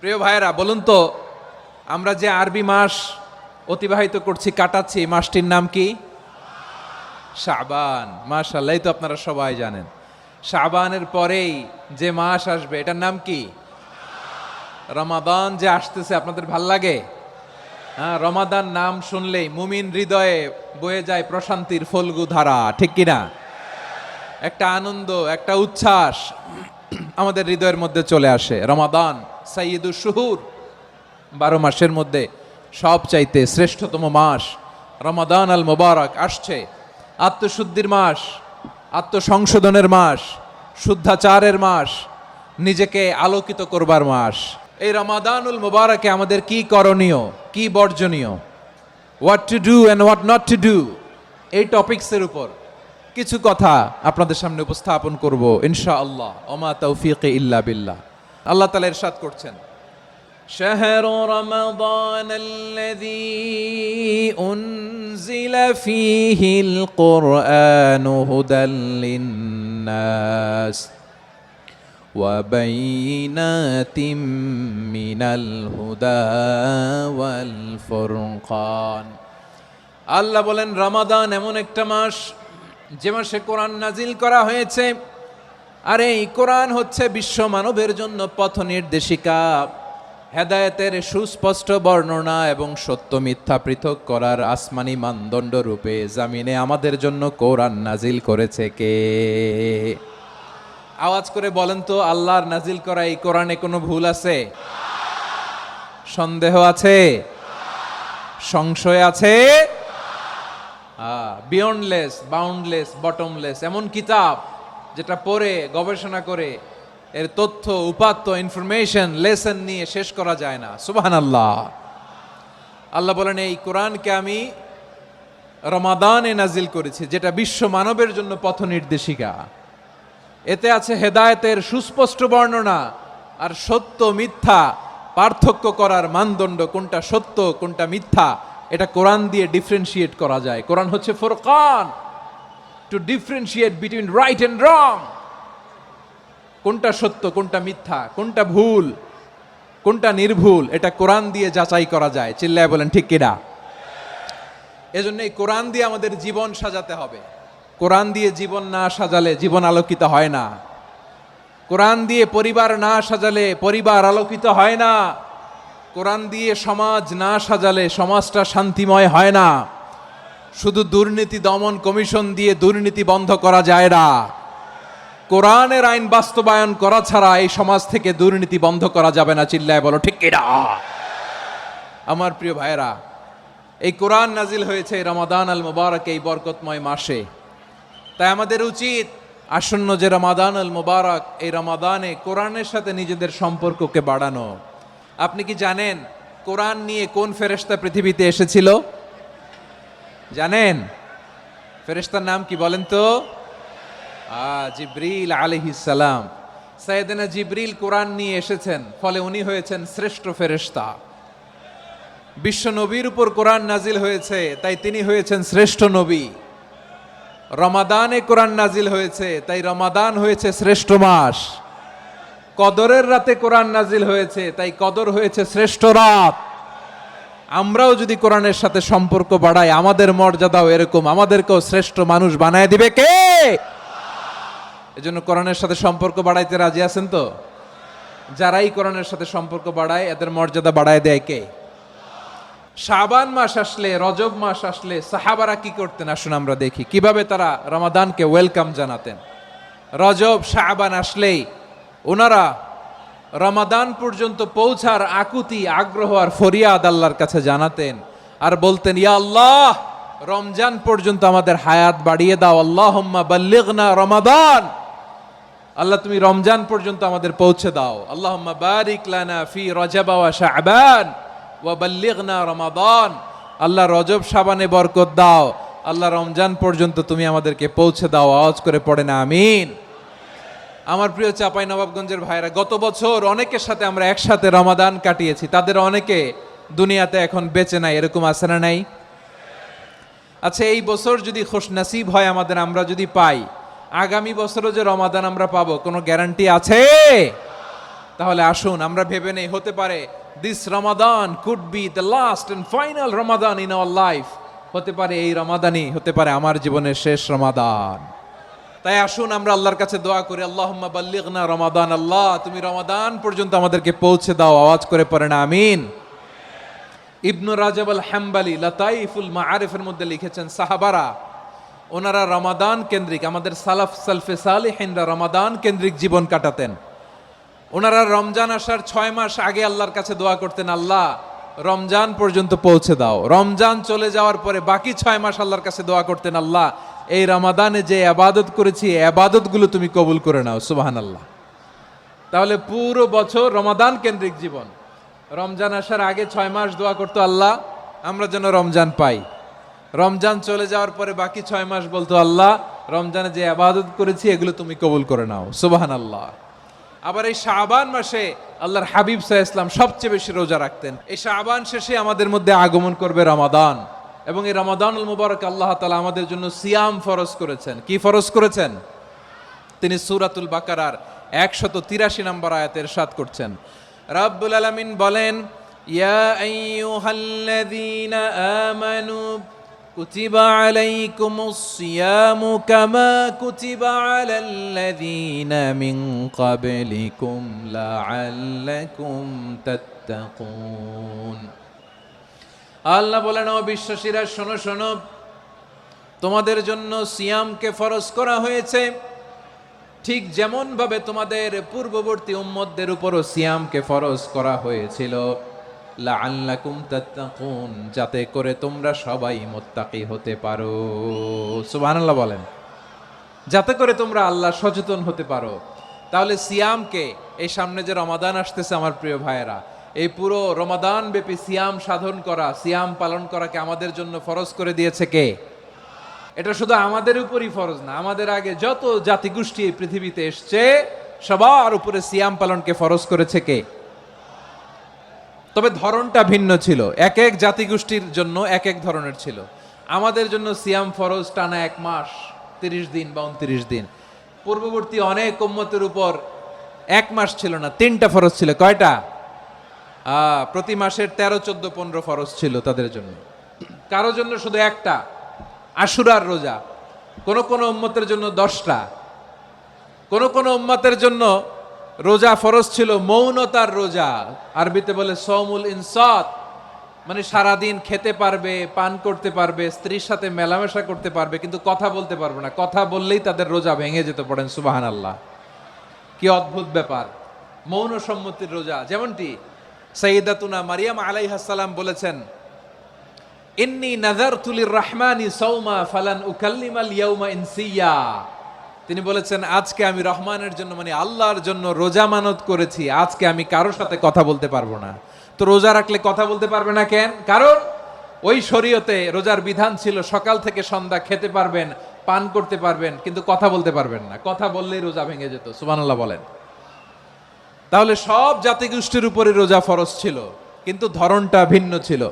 প্রিয় ভাইয়েরা, বলুন তো আমরা যে আরবি মাস অতিবাহিত করছি, কাটাচ্ছি, এই মাসটির নাম কি? শাবান। মাশাআল্লাহ, এই তো আপনারা সবাই জানেন। শাবানের পরেই যে মাস আসবে এটার নাম কি? রমাদান। যে আসতেছে আপনাদের ভাল লাগে? হ্যাঁ, রমাদান নাম শুনলেই মুমিন হৃদয়ে বয়ে যায় প্রশান্তির ফল্গু ধারা, ঠিক কিনা? একটা আনন্দ, একটা উচ্ছ্বাস আমাদের হৃদয়ের মধ্যে চলে আসে। রমাদান সাইয়্যিদুশ শুহুর, 12 মাসের মধ্যে সবচাইতে শ্রেষ্ঠতম মাস রমাদান আল মুবারক আসছে। আত্মশুদ্ধির মাস, আত্মসংশোধনের মাস, শুদ্ধাচারের মাস, নিজেকে আলোকিত করবার মাস। এই রমাদানুল মুবারকে আমাদের কি করণীয়, কি বর্জনীয়, what to do and what not to do, এই টপিকসের উপর কিছু কথা আপনাদের সামনে উপস্থাপন করব ইনশাআল্লাহ। ওমা তৌফিকে ইল্লা বিল্লাহ। আল্লাহ তাআলা ইরশাদ করছেন, شهر رمضان الذي أنزل فيه القرآن هدى للناس وبينات من الهدى والفرقان। আল্লাহ বলেন রমাদান এমন একটা মাস যে মাসে কোরআন নাজিল করা হয়েছে, আর এই কোরআন হচ্ছে বিশ্ব মানবের জন্য পথ নির্দেশিকা, হেদায়েতের সুস্পষ্ট বর্ণনা এবং সত্য মিথ্যা পৃথক করার আসমানি মানদণ্ড রূপে জামিনে আমাদের জন্য কোরআন নাজিল করেছে কে? আওয়াজ করে বলেন তো, আল্লাহর নাজিল করা এই কোরআনে কোনো ভুল আছে? সন্দেহ আছে? সংশয় আছে? বিয়ন্ডলেস, বাউন্ডলেস, বটমলেস, এমন কিতাব যেটা পড়ে গবেষণা করে এর তথ্য, উপাত্ত, ইনফরমেশন, লেসন নিয়ে শেষ করা যায় না। সুবহানাল্লাহ। আল্লাহ বলেন এই কোরআনকে আমি রমাদানে নাজিল করেছি, যেটা বিশ্ব মানবের জন্য পথ নির্দেশিকা। এতে আছে হেদায়েতের সুস্পষ্ট বর্ণনা আর সত্য মিথ্যা পার্থক্য করার মানদণ্ড, কোনটা সত্য কোনটা মিথ্যা এটা কোরআন দিয়ে ডিফারেন্সিয়েট করা যায়। কোরআন হচ্ছে ফুরকান, to differentiate between right and wrong. কোনটা সত্য, কোনটা মিথ্যা, কোনটা ভুল, কোনটা নির্ভুল, এটা কোরআন দিয়ে যাচাই করা যায়। চিল্লায় বলেন ঠিক কিনা? এজন্য এই কোরআন দিয়ে আমাদের জীবন সাজাতে হবে। কোরআন দিয়ে জীবন না সাজালে জীবন আলোকিত হয় না। কোরআন দিয়ে পরিবার না সাজালে পরিবার আলোকিত হয় না। কোরআন দিয়ে সমাজ না সাজালে সমাজটা শান্তিময় হয় না। শুধু দুর্নীতি দমন কমিশন দিয়ে দুর্নীতি বন্ধ করা যায় না। কোরআনের আইন বাস্তবায়ন করা ছাড়া এই সমাজ থেকে দুর্নীতি বন্ধ করা যাবে না। চিল্লায় বলো ঠিক কিনা? আমার প্রিয় ভাইয়েরা, এই কোরআন নাজিল হয়েছে রমাদান আল মুবারক, এই বরকতময় মাসে। তাই আমাদের উচিত আসন্ন যে রমাদান আল মুবারক, এই রমাদানে কোরআনের সাথে নিজেদের সম্পর্ককে বাড়ানো। আপনি কি জানেন কোরআন নিয়ে কোন ফেরেশতা পৃথিবীতে এসেছিল? জানেন? ফেরেশতার নাম কি বলেন তো? জিবরিল আলাইহিস সালাম। সাইয়েদনা জিবরিল কোরআন নিয়ে এসেছেন, ফলে উনি হয়েছেন শ্রেষ্ঠ ফেরেশতা। বিশ্ব নবীর উপর কোরআন নাজিল হয়েছে, তাই তিনি হয়েছেন শ্রেষ্ঠ নবী। রমাদানে কোরআন নাজিল হয়েছে, তাই রমাদান হয়েছে শ্রেষ্ঠ মাস। কদরের রাতে কোরআন নাজিল হয়েছে, তাই কদর হয়েছে শ্রেষ্ঠ রাত। আমরাও যদি কোরআনের সাথে সম্পর্ক বাড়াই, আমাদের মর্যাদাও এরকম, আমাদেরকেও শ্রেষ্ঠ মানুষ বানায় দিবে কে? এজন্য কোরআনের সাথে সম্পর্ক বাড়াইতে রাজি আছেন তো? যারাই কোরআনের সাথে সম্পর্ক বাড়ায় এদের মর্যাদা বাড়ায় দেয় কে? শাবান মাস আসলে, রজব মাস আসলে সাহাবারা কি করতেন আসুন আমরা দেখি কিভাবে তারা রমাদানকে ওয়েলকাম জানাতেন। রজব শাবান আসলেই ওনারা রমাদান পর্যন্ত পৌঁছার আকুতি, আগ্রহ আর ফরিয়াদ আল্লাহর কাছে জানাতেন আর বলতেন, ইয়া আল্লাহ, রমজান পর্যন্ত আমাদের হায়াত বাড়িয়ে দাও। আল্লাহুম্মা বাল্লিগনা রমাদান, আল্লাহ তুমি রমজান পর্যন্ত আমাদের পৌঁছে দাও। আল্লাহুম্মা বারিক লানা ফি রজব ওয়া শাবান ওয়া বাল্লিগনা রমাদান, আল্লাহ রজব শাবানে বরকত দাও, আল্লাহ রমজান পর্যন্ত তুমি আমাদেরকে পৌঁছে দাও। আওয়াজ করে পড়ে না আমিন। আমার প্রিয় চাঁপাইনবাবগঞ্জের ভাইরা, গত বছর অনেকের সাথে আমরা একসাথে রমাদান কাটিয়েছি, তাদের অনেকে দুনিয়াতে এখন বেঁচে নাই, এরকম আছে না নাই? আচ্ছা, এই বছর যদি খুশনসিব হয় আমাদের, আমরা যদি পাই, আগামী বছরও যে রমাদান আমরা পাবো কোনো গ্যারান্টি আছে? তাহলে আসুন আমরা ভেবে নেই, হতে পারে this Ramadan could be the last and final Ramadan in our life. হতে পারে এই রমাদানই হতে পারে আমার জীবনের শেষ রমাদান। তাই আসুন আমরা আল্লাহর কাছে দোয়া করি, আল্লাহুম্মা বাল্লিগনা রমাদান। আল্লাহ তুমি রমাদান পর্যন্ত আমাদেরকে পৌঁছে দাও। আওয়াজ করে পড়েন আমিন। ইবনু রাজাব আল হাম্বালি লাতাইফুল মাআরিফের মধ্যে লিখেছেন, সাহাবারা ওনারা রমাদান কেন্দ্রিক, আমাদের সালফে সালিহিনরা রমাদান কেন্দ্রিক জীবন কাটাতেন। ওনারা রমজান আসার 6 মাস আগে আল্লাহর কাছে দোয়া করতেন, আল্লাহ রমজান পর্যন্ত পৌঁছে দাও। রমজান চলে যাওয়ার পরে বাকি 6 মাস আল্লাহর কাছে দোয়া করতেন, আল্লাহ এই রমাদানে যে ইবাদত করেছি এই ইবাদতগুলো তুমি কবুল করে নাও। সুবহানাল্লাহ। তাহলে পুরো বছর রমাদান কেন্দ্রিক জীবন। রমজান আসার আগে 6 মাস দোয়া করতো, আল্লাহ আমরা যেন রমজান পাই। রমজান চলে যাওয়ার পরে বাকি 6 মাস বলতো, আল্লাহ রমজানে যে ইবাদত করেছি এগুলো তুমি কবুল করে নাও। সুবহানাল্লাহ। আবার এই শাবান মাসে আল্লাহর হাবিব সাল্লাল্লাহু আলাইহি ওয়াসাল্লাম সবচেয়ে বেশি রোজা রাখতেন। এই শাবান শেষে আমাদের মধ্যে আগমন করবে রমাদান, এবং এই রমাদানুল মুবারক আল্লাহ তাআলা আমাদের জন্য সিয়াম ফরজ করেছেন। কি ফরজ করেছেন? তিনি সূরাতুল বাকারার 183 নম্বর আয়াতে ইরশাদ করছেন, রাব্বুল আলামিন বলেন, ইয়া আইয়ুহাল্লাযীনা আমানু কুতিবা আলাইকুমুস সিয়ামু কামা কুতিবা আলাল্লাযীনা মিন ক্বাবলিকুম লাআল্লাকুম তাত্তাকুন। আল্লাহ বলেন, ও বিশ্বাসীরা শোনো শোনো, তোমাদের জন্য সিয়ামকে ফরজ করা হয়েছে ঠিক যেমন ভাবে তোমাদের পূর্ববর্তী উম্মতদের উপরও সিয়ামকে ফরজ করা হয়েছিল, লাআল্লাকুম তাত্তাকুন, যাতে করে তোমরা সবাই মুত্তাকি হতে পারো। সুবহানাল্লাহ বলেন, যাতে করে তোমরা আল্লাহ সচেতন হতে পারো। তাহলে সিয়ামকে, এই সামনে যে রমাদান আসতেছে আমার প্রিয় ভাইয়েরা, এই পুরো রমাদান ব্যাপী সিয়াম সাধন করা, সিয়াম পালন করাকে আমাদের জন্য ফরজ করে দিয়েছে কে? এটা শুধু আমাদের উপরই ফরজ না, আমাদের আগে যত জাতিগোষ্ঠী এই পৃথিবীতে এসছে সবার উপরে সিয়াম পালনকে ফরজ করেছে কে? তবে ধরনটা ভিন্ন ছিল, এক এক জাতিগোষ্ঠীর জন্য এক এক ধরনের ছিল। আমাদের জন্য সিয়াম ফরজ টানা 1 মাস 30 দিন বা 29 দিন। পূর্ববর্তী অনেক উম্মতের উপর 1 মাস ছিল না, 3টা ফরজ ছিল। কয়টা? প্রতি মাসের 13, 14, 15 ফরজ ছিল তাদের জন্য। কারো জন্য শুধু একটা, আশুরার রোজা। কোন কোন উম্মতের জন্য 10টা। কোন কোন উম্মতের জন্য রোজা ফরজ ছিল মৌনতার রোজা, আরবিতে বলে সৌমুল ইনসাত, মানে সারাদিন খেতে পারবে, পান করতে পারবে, স্ত্রীর সাথে মেলামেশা করতে পারবে, কিন্তু কথা বলতে পারবে না। কথা বললেই তাদের রোজা ভেঙে যেত। পড়েন সুবহানাল্লাহ। কি অদ্ভুত ব্যাপার! মৌন সম্মতির রোজা। যেমনটি সাইয়্যিদাতুনা মারিয়াম আলাইহাস সালাম বলেছেন, ইন্নী নাযারতু লির-রাহমানি সাওমা ফালান উকাল্লিমাল ইয়াওমা ইনসিয়া। তিনি বলেছেন, আজকে আমি রহমানের জন্য, মানে আল্লাহর জন্য রোজা মানত করেছি, আজকে আমি কারোর সাথে কথা বলতে পারবো না। তো রোজা রাখলে কথা বলতে পারবে না কেন? কারণ ওই শরীয়তে রোজার বিধান ছিল সকাল থেকে সন্ধ্যা খেতে পারবেন, পান করতে পারবেন, কিন্তু কথা বলতে পারবেন না। কথা বললেই রোজা ভেঙে যেত। সুবহানাল্লাহ বলেন। তাহলে সব জাতিগোষ্ঠীর উপরে রোজা ফরজ ছিল, কিন্তু ধরনটা ভিন্ন ছিল।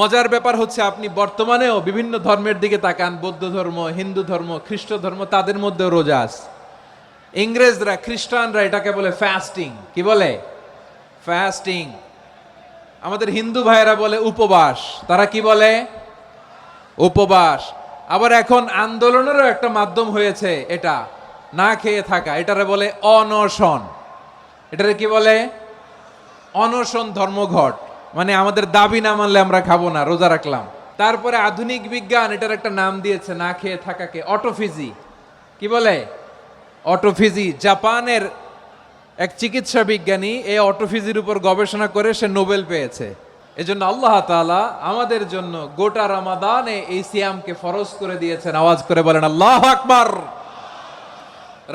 মজার ব্যাপার হচ্ছে, আপনি বর্তমানেও বিভিন্ন ধর্মের দিকে তাকান, বৌদ্ধ ধর্ম, হিন্দু ধর্ম, খ্রিস্ট ধর্ম, তাদের মধ্যেও রোজা আছে। ইংরেজরা, খ্রিস্টানরা এটাকে বলে ফাস্টিং। কি বলে? ফাস্টিং। আমাদের হিন্দু ভাইয়েরা বলে উপবাস। তারা কি বলে? উপবাস। আবার এখন আন্দোলনেরও একটা মাধ্যম হয়েছে এটা, না খেয়ে থাকা। এটারে বলে অনশন। এটারে কি বলে? অনশন ধর্মঘট। মানে আমাদের দাবি না মানলে আমরা খাবো না, রোজা রাখলাম। তারপরে আধুনিক বিজ্ঞান এটার একটা নাম দিয়েছে না খেয়ে থাকাকে, অটোফিজি। কি বলে? অটোফিজি। জাপানের এক চিকিৎসা বিজ্ঞানী এই অটোফিজির উপর গবেষণা করে সে নোবেল পেয়েছে। এজন্য আল্লাহ তাআলা আমাদের জন্য গোটা রমাদানে এই সিয়ামকে ফরজ করে দিয়েছেন। আওয়াজ করে বলেন আল্লাহু আকবার।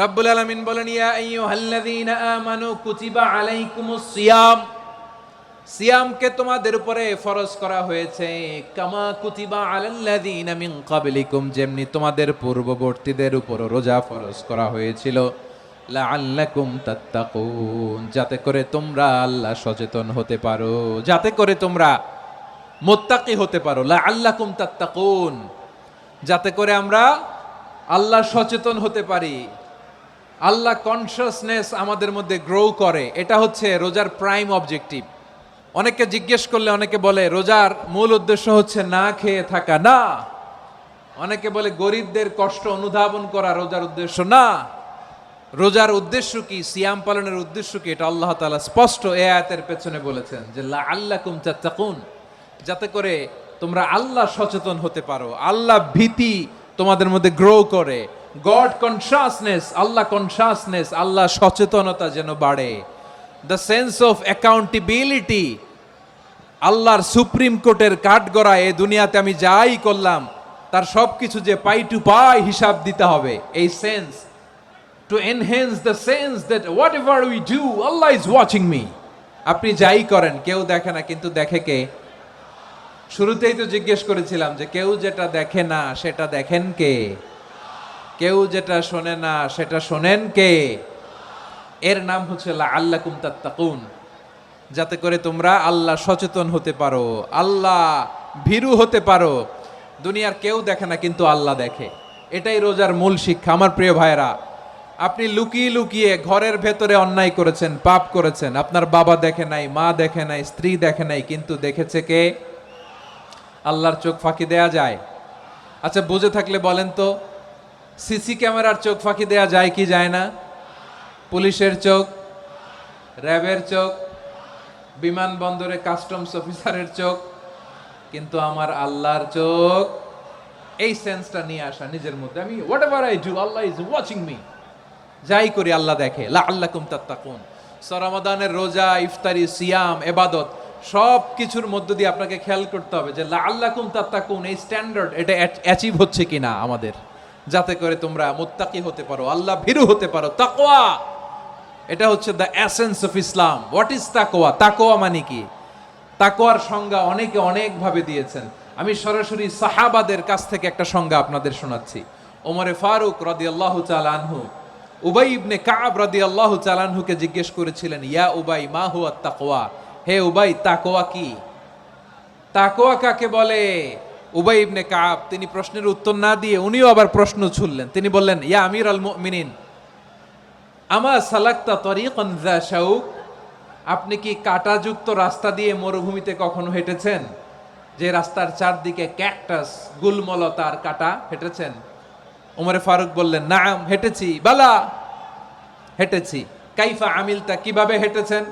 রাব্বুল আলামিন বলেন, ইয়া আইয়ুহাল্লাযীনা আমানু কুতিবা আলাইকুমুস সিয়াম, সিয়ামকে তোমাদের উপরে ফরজ করা হয়েছে কামা কুতিবা আলাল্লাযীনা মিন ক্বাবলিকুম, যেমনি তোমাদের পূর্ববর্তীদের উপর রোজা ফরজ করা হয়েছিল, লাআল্লাকুম তাত্তাকুন, যাতে করে তোমরা আল্লাহ সচেতন হতে পারো, যাতে করে তোমরা মুত্তাকি হতে পারো। লাআল্লাকুম তাত্তাকুন, যাতে করে আমরা আল্লাহ সচেতন হতে পারি। আল্লাহ কনসিয়াসনেস আমাদের মধ্যে গ্রো করে, এটা হচ্ছে রোজার প্রাইম অবজেক্টিভ। অনেকে জিজ্ঞেস করলে অনেকে বলে রোজার মূল উদ্দেশ্য হচ্ছে না খেয়ে থাকা, না। অনেকে বলে গরিবদের কষ্ট অনুধাবন করা রোজার উদ্দেশ্য, না। রোজার উদ্দেশ্য কি, সিয়াম পালনের উদ্দেশ্য কি, এটা আল্লাহ তাআলা স্পষ্ট এই আয়াতের পেছনে বলেছেন যে লাআল্লাকুম তাত্তাকুন, যাতে করে তোমরা আল্লাহ সচেতন হতে পারো, আল্লাহ ভীতি তোমাদের মধ্যে গ্রো করে, গড কনসাসনেস, আল্লাহ কনসাসনেস, আল্লাহ সচেতনতা যেন বাড়ে, দ্য সেন্স অফ অ্যাকাউন্টেবিলিটি, আল্লাহর সুপ্রিম কোর্টের কাঠগড়া এই দুনিয়াতে আমি যাই করলাম তার সবকিছু যে পাই টু পাই হিসাব দিতে হবে, এই sense, to enhance the sense that whatever we do, Allah is watching me. আপনি যাই করেন কেউ দেখে না, কিন্তু দেখে কে? শুরুতেই তো জিজ্ঞেস করেছিলাম যে কেউ যেটা দেখে না সেটা দেখেন কে? কেউ যেটা শোনে না সেটা শোনেন কে? এর নাম হচ্ছে লাআল্লাকুম তাত্তাকুন, যাতে করে তোমরা আল্লাহ সচেতন হতে পারো, আল্লাহ ভীরু হতে পারো। দুনিয়ার কেউ দেখে না, কিন্তু আল্লাহ দেখে। এটাই রোজার মূল শিক্ষা। আমার প্রিয় ভাইরা, আপনি লুকিয়ে লুকিয়ে ঘরের ভেতরে অন্যায় করেছেন, পাপ করেছেন, আপনার বাবা দেখে নাই, মা দেখে নাই, স্ত্রী দেখে নাই, কিন্তু দেখেছে কে? আল্লাহর চোখ ফাঁকি দেয়া যায়? আচ্ছা, বুঝে থাকলে বলেন তো, সিসি ক্যামেরার চোখ ফাঁকি দেয়া যায় কি যায় না? পুলিশের চোখ, র্যাবের চোখ, বিমানবন্দরে কাস্টমস অফিসারের চোখ, কিন্তু আমার আল্লাহর চোখ। এই সেন্সটা নিয়ে আসা নিজের মধ্যে, আমি what ever I do Allah is watching me, যাই করি আল্লাহ দেখে। লাআল্লাকুম তাত্তাকুন। রমাদানের রোজা, ইফতারি, সিয়াম, ইবাদত সব কিছুর মধ্য দিয়ে আপনাকে খেয়াল করতে হবে যে লাআল্লাকুম তাত্তাকুন এই স্ট্যান্ডার্ড এটা অ্যাচিভ হচ্ছে কিনা আমাদের, যাতে করে তোমরা মুত্তাকি হতে পারো, আল্লাহ ভীরু হতে পারো। তাকওয়া, এটা হচ্ছে the essence of Islam. What is তাকওয়া? তাকওয়া মানে কি? তাকওয়ার সংজ্ঞা অনেকে অনেক ভাবে দিয়েছেন। আমি সরাসরি সাহাবাদের কাছ থেকে একটা সংজ্ঞা আপনাদের শোনাচ্ছি। ওমরে ফারুক রাদিয়াল্লাহু তাআলা আনহু উবাই ইবনে কাব রাদিয়াল্লাহু তাআলা আনহুকে জিজ্ঞেস করেছিলেন, ইয়া উবাই মা হুয়া তাকওয়া, হে উবাই তাকওয়া কি? তাকওয়া কাকে বলে? উবাই ইবনে কাব তিনি প্রশ্নের উত্তর না দিয়ে উনিও আবার প্রশ্ন ছুড়লেন। তিনি বললেন, ইয়া আমিরাল মুমিনিন আমা সালাকতা তরিকান যা শাউক, আপনি কি কাঁটাযুক্ত রাস্তা দিয়ে মরুভূমিতে কখনো হেঁটেছেন? যে রাস্তার চারদিকে ক্যাকটাস, গুলমলতার কাঁটা, হেঁটেছেন? ওমরে ফারুক বললেন, নাম হেঁটেছি, বালা হেঁটেছি। কাইফা আমিলতা, কিভাবে হেঁটেছেন?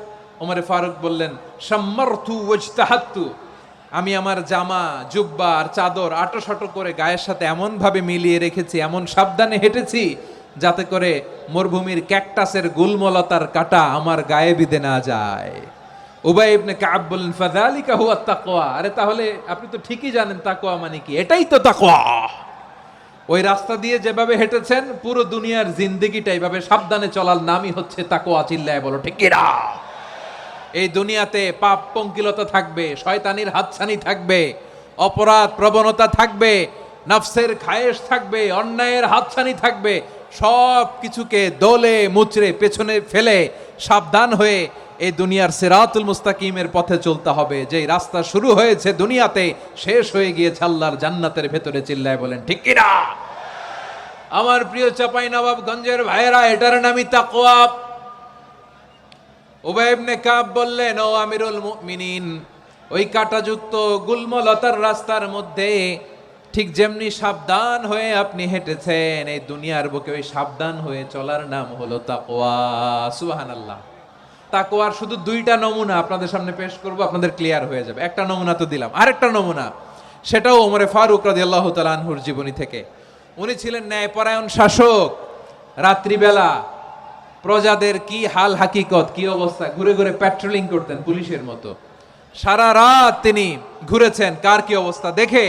ওমরে ফারুক বললেন, শাম্মারতু ওয়াজতাহাতু, আমি আমার জামা, জুব্বা আর চাদর আটোসাটো করে গায়ের সাথে এমন ভাবে মিলিয়ে রেখেছি, এমন সাবধানে হেঁটেছি যাতে করে মরুভূমির ক্যাকটাসের গুলমলতার কাঁটা আমার গায়ে বিঁধে না যায়। উবাই ইবনে কাব বললেন, ফাযালিকা হুয়া তাকওয়া, আরে তাহলে আপনি তো ঠিকই জানেন তাকওয়া মানে কি, এটাই তো তাকওয়া। ওই রাস্তা দিয়ে যেভাবে হেঁটেছেন পুরো দুনিয়ার জিন্দেগিটা এইভাবে সাবধানে চলার নামই হচ্ছে তাকওয়া। চিল্লায় বলো ঠিক কিনা? এই দুনিয়াতে পাপ পঙ্কিলতা থাকবে, শয়তানির হাতছানি থাকবে, অপরাধ প্রবণতা থাকবে, নফসের খায়েশ থাকবে, অন্যায়ের হাতছানি থাকবে। সব কিছুকে দোলে মুচড়ে পেছনে ফেলে সাবধান হয়ে এই দুনিয়ার সিরাতুল মুস্তাকিমের পথে চলতে হবে। যেই রাস্তা শুরু হয়েছে দুনিয়াতে, শেষ হয়ে গিয়েছে আল্লাহর জান্নাতের ভেতরে। চিল্লায় বলেন ঠিক কিনা? আমার প্রিয় চাপাই নবাবগঞ্জের ভাইয়েরা, এটার নামই তাকওয়া। উবাই ইবনে কাব বললেন, ও আমিরুল মুমিনিন, ওই কাঁটাযুক্ত গুলমলতার রাস্তার মধ্যে ঠিক যেমনি সাবধান হয়ে আপনি হেঁটেছেন, এই দুনিয়ার বুকে ওই সাবধান হয়ে চলার নাম হলো তাকওয়া। সুবহানাল্লাহ। তাকওয়ার শুধু দুইটা নমুনা আপনাদের সামনে পেশ করব, আপনাদের ক্লিয়ার হয়ে যাবে। একটা নমুনা তো দিলাম, আরেকটা নমুনা, সেটাও ওমরে ফারুক রাদিয়াল্লাহু তাআলা আনহুর জীবনী থেকে। উনি ছিলেন ন্যায়পরায়ণ শাসক। রাত্রিবেলা প্রজাদের কি হাল হাকিকত, কি অবস্থা, ঘুরে ঘুরে প্যাট্রোলিং করতেন পুলিশের মতো। সারা রাত তিনি ঘুরেছেন কার কি অবস্থা দেখে,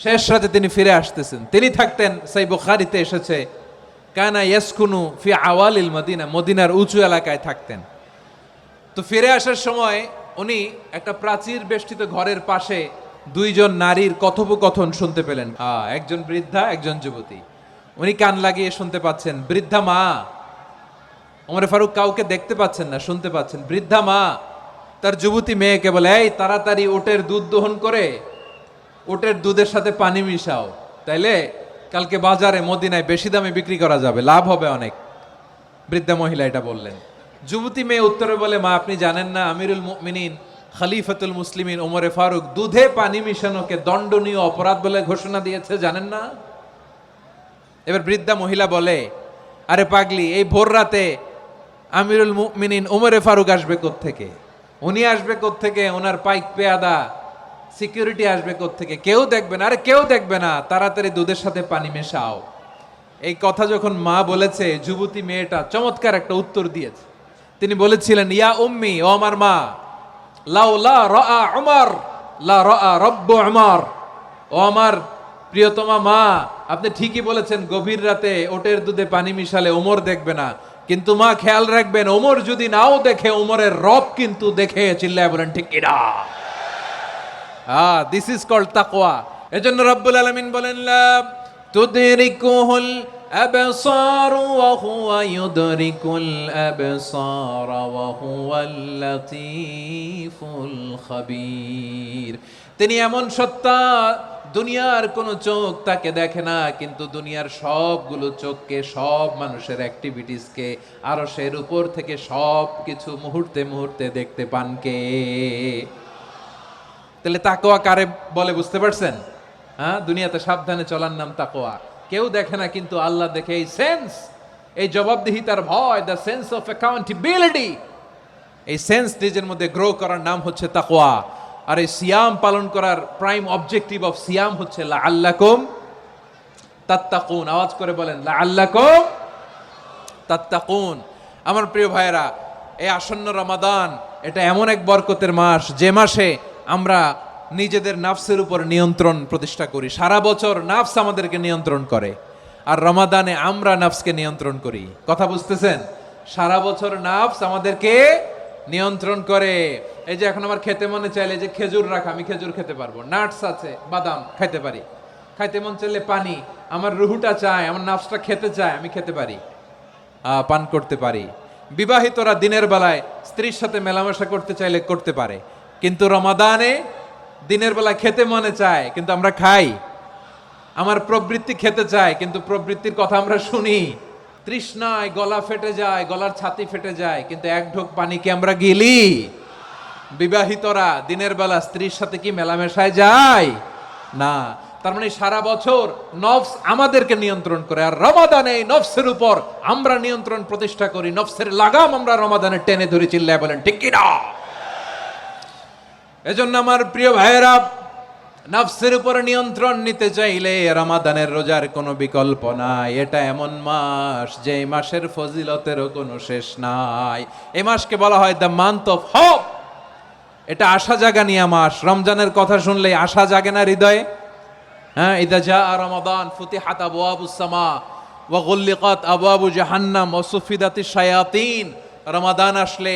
শেষ রাতে তিনি ফিরে আসতেছেন। তিনি থাকতেন, সেই বুখারীতে এসেছে, কানা ইয়াসকুনু ফি আওয়ালিল মদিনা, মদিনার উঁচু এলাকায় থাকতেন। তো ফিরে আসার সময় উনি একটা প্রাচীর বেষ্টিত ঘরের পাশে দুইজন নারীর কথোপকথন শুনতে পেলেন। একজন বৃদ্ধা, একজন যুবতী। উনি কান লাগিয়ে শুনতে পাচ্ছেন। বৃদ্ধা মা, ওমরে ফারুক কাউকে দেখতে পাচ্ছেন না, শুনতে পাচ্ছেন। বৃদ্ধা মা তার যুবতী মেয়েকে বলে, এই তাড়াতাড়ি উটের দুধ দহন করে উটের দুধের সাথে পানি মিশাও, তাইলে কালকে বাজারে মদিনায় বেশি দামে বিক্রি করা যাবে, লাভ হবে অনেক। বৃদ্ধা মহিলা এটা বললেন। যুবতী মেয়ে উত্তরে বলে, মা আপনি জানেন না আমিরুল মুমিনিন খলিফাতুল মুসলিমিন ওমরে ফারুক দুধে পানি মিশানোকে দণ্ডনীয় অপরাধ বলে ঘোষণা দিয়েছে, জানেন না? এবার বৃদ্ধা মহিলা বলে, আরে পাগলি, এই ভোর রাতে আমিরুল মুমিনিন ওমরে ফারুক আসবে কোত্থেকে? উনি আসবে কোত্থেকে? ওনার পাইক পেয়াদা সিকিউরিটি আসবে কোত্থেকে? কেউ দেখবে না। আরে কেউ দেখবে না, তাড়াতাড়ি দুধের সাথে পানি মেশাও। এই কথা যখন মা বলেছে, যুবতী মেয়েটা চমৎকার একটা উত্তর দিয়েছে। তিনি বলেছিলেন, ইয়া উম্মি, ও আমার মা, লাউলা রাআ উমর লা রাআ রব্বু উমর। ও আমার প্রিয়তমা মা, আপনি ঠিকই বলেছেন, গভীর রাতে ওটের দুধে পানি মিশালে ওমর দেখবে না, কিন্তু মা খেয়াল রাখবেন, ওমর যদি নাও দেখে, ওমরের রব কিন্তু দেখে। চিল্লায় বলেন ঠিক কিনা? দিস ইজ কল্ড তাকওয়া। এজন্য রব্বুল আলামিন বলেন, লা তুদরিকুহুল আবসার ওয়া হুয়া ইউদরিকুল আবসার ওয়া হুয়াল লাতীফুল খাবীর। তিনি এমন সত্তা, দুনিয়ার কোন চোখ তাকে দেখে না, কিন্তু দুনিয়ার সবগুলো চোখকে, সব মানুষের অ্যাক্টিভিটিসকে আরশের উপর থেকে সব কিছু মুহূর্তে মুহূর্তে দেখতে পান কে? তাহলে তাকওয়া কারে বলে বুঝতে পারছেন? দুনিয়াতে সাবধানে চলার নাম তাকওয়া। কেউ দেখে না, কিন্তু আল্লাহ দেখে। এই সেন্স, এই জবাবদিহিতার ভয়, দ্য সেন্স অফ অ্যাকাউন্টেবিলিটি, এই সেন্স নিজের মধ্যে গ্রো করার নাম হচ্ছে তাকওয়া। আর এই সিয়াম পালন করার প্রাইম অবজেক্টিভ অফ সিয়াম হচ্ছে লাআল্লাকুম তাত্তাকুন। আওয়াজ করে বলেন, লাআল্লাকুম তাত্তাকুন। আমার প্রিয় ভাইয়েরা, এই আসন্ন রমাদান, এটা এমন এক বরকতের মাস, যে মাসে আমরা নিজেদের নাফসের উপর নিয়ন্ত্রণ প্রতিষ্ঠা করি। সারা বছর নাফস আমাদেরকে নিয়ন্ত্রণ করে, আর রমাদানে আমরা নাফসকে নিয়ন্ত্রণ করি। কথা বুঝতেছেন? সারা বছর নাফস আমাদেরকে নিয়ন্ত্রণ করে। এই যে এখন আমার খেতে মনে চাইলে যে খেজুর রাখা, আমি খেজুর খেতে পারবো, নাটস আছে, বাদাম খাইতে পারি। খাইতে মন চাইলে পানি, আমার রুহুটা চায়, আমার নাফসটা খেতে চায়, আমি খেতে পারি, পান করতে পারি। বিবাহিতরা দিনের বেলায় স্ত্রীর সাথে মেলামেশা করতে চাইলে করতে পারে, কিন্তু রমাদানে দিনের বেলায় খেতে মনে চায়, কিন্তু আমরা খাই। আমার প্রবৃত্তি খেতে চায়, কিন্তু প্রবৃত্তির কথা আমরা শুনি। তৃষ্ণায় গলা ফেটে যায়, গলার ছাতি ফেটে যায়, কিন্তু এক ঢোক পানি কি আমরা গিলি? বিবাহিতরা দিনের বেলা স্ত্রীর সাথে কি মেলামেশায় যায়? না। তার মানে সারা বছর নফস আমাদেরকে নিয়ন্ত্রণ করে, আর রমাদানে এই নফসের উপর আমরা নিয়ন্ত্রণ প্রতিষ্ঠা করি। নফসের লাগাম আমরা রমাদানে টেনে ধরে। চিল্লায় বলেন ঠিক কি না? এজন্য আমার প্রিয় ভাইয়েরা, নফসের উপর নিয়ন্ত্রণ নিতে চাইলে রমাদানের রোজার কোনো বিকল্প নাই। এটা এমন মাস, যে মাসের ফজিলতেরও কোনো শেষ নাই। এই মাসকে বলা হয় দ্য মান্থ অফ হোপ। এটা আশা জাগানিয়া মাস। রমজানের কথা শুনলে আশা জাগে না হৃদয়ে? ইদা জাআ রমাদান ফুতিহাত আবওয়াবুস সামা ওয়া গুল্লিকাত আবওয়াবু জাহান্নাম ওয়া সুফিদাতিশ শায়াতিন। রমাদান আসলে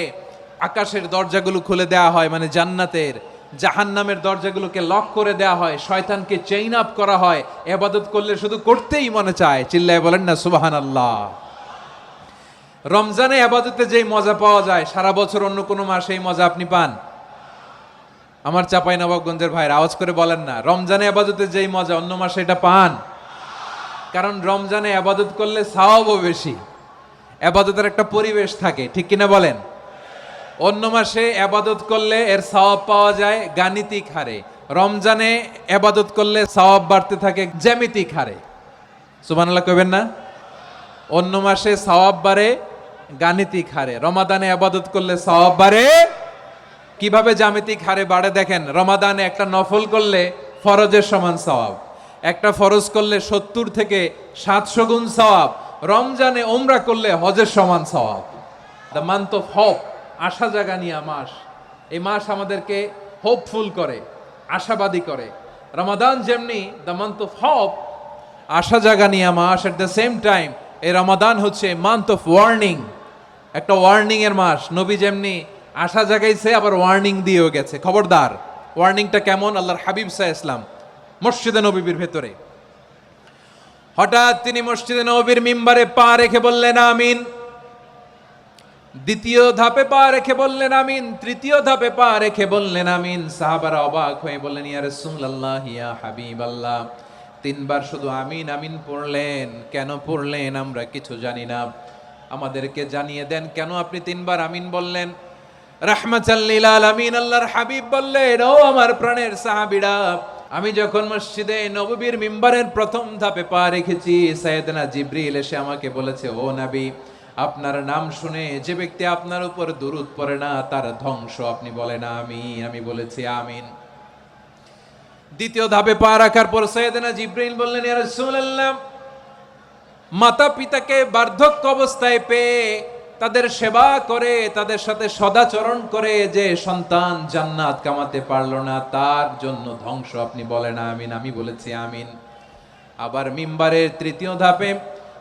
আকাশের দরজাগুলো খুলে দেওয়া হয়, মানে জান্নাতের। জাহান্নামের দরজাগুলোকে লক করে দেওয়া হয়, শয়তানকে চেইন আপ করা হয়। ইবাদত করলে শুধু করতেই মনে চায়। চিল্লায় বলেন না সুবহানাল্লাহ। রমজানে ইবাদতে যেই মজা পাওয়া যায়, সারা বছর অন্য কোনো মাসে এই মজা আপনি পান? আমার চাঁপাইনবাবগঞ্জের ভাইরা আওয়াজ করে বলেন না, রমজানে ইবাদতে যেই মজা অন্য মাসে এটা পান? কারণ রমজানে ইবাদত করলে সওয়াবও বেশি, ইবাদতের একটা পরিবেশ থাকে, ঠিক কিনা বলেন? অন্য মাসে ইবাদত করলে এর সওয়াব পাওয়া যায় গাণিতিক হারে, রমজানে ইবাদত করলে সওয়াব বাড়তে থাকে জ্যামিতিক হারে। সুবহানাল্লাহ কইবেন না? অন্য মাসে সওয়াব বাড়ে গাণিতিক হারে, রমাদানে ইবাদত করলে সওয়াব বাড়ে কিভাবে? জ্যামিতিক হারে বাড়ে। দেখেন, রমাদানে একটা নফল করলে ফরজের সমান সওয়াব, একটা ফরজ করলে 70 থেকে 700 গুণ সওয়াব, রমজানে ওমরা করলে হজের সমান সওয়াব। দ্য মান্থ অফ হোপ, আশা জাগানিয়া মাস। এই মাস আমাদেরকে হোপফুল করে, আশাবাদী করে। রমাদান যেমনি দ্য মান্থ অফ হোপ, আশা জাগানিয়া মাস, এট দ্য সেম টাইম এই রমাদান হচ্ছে মান্থ অফ ওয়ার্নিং, একটা ওয়ার্নিং এর মাস। নবী যেমনি আশা জাগাইছে, আবার ওয়ার্নিং দিয়েও গেছে, খবরদার। ওয়ার্নিংটা কেমন? আল্লাহর হাবিব সাল্লাল্লাহু আলাইহি ওয়াসাল্লাম মসজিদে নববীর ভেতরে, হঠাৎ তিনি মসজিদে নববীর মিম্বারে পা রেখে বললেন আমিন। দ্বিতীয় ধাপে পা রেখে বললেন আমিন, তৃতীয় ধাপে পা রেখে বললেন আমিন। সাহাবারা অবাক হয়ে বললেন, ইয়া রাসূলুল্লাহ, ইয়া হাবিবাল্লাহ, 3 বার শুধু আমিন আমিন পড়লেন, কেন পড়লেন আমরা কিছু জানি না। আমাদেরকে জানিয়ে দেন কেন আপনি তিনবার আমিন বললেন। রাহমাতাল লিল আলামিন আল্লাহর হাবিব বললেন, ও আমার প্রাণের সাহাবীরা, আমি যখন মসজিদে নববীর মিম্বারের প্রথম ধাপে পা রেখেছি, সাইয়েদনা জিবরিল এসে আমাকে বলেছে, ও নবী, আপনার নাম শুনে যে ব্যক্তি আপনার উপর দুরূদ পড়ে না তার ধ্বংস। আপনি বলেন আমিন। আমি বলেছি আমিন। দ্বিতীয় ধাপে পা রাখার পর সাইয়েদনা জিবরিল বললেন, ইয়া রাসূলুল্লাহ, মাতা পিতাকে বার্ধক্য অবস্থায় পেয়ে তাদের সেবা করে, তাদের সাথে সদাচরণ করে যে সন্তান জান্নাত কামাতে পারলো না তার জন্য ধ্বংস। আপনি বলেন আমিন। আমি বলেছি আমিন। আবার মিম্বারের তৃতীয় ধাপে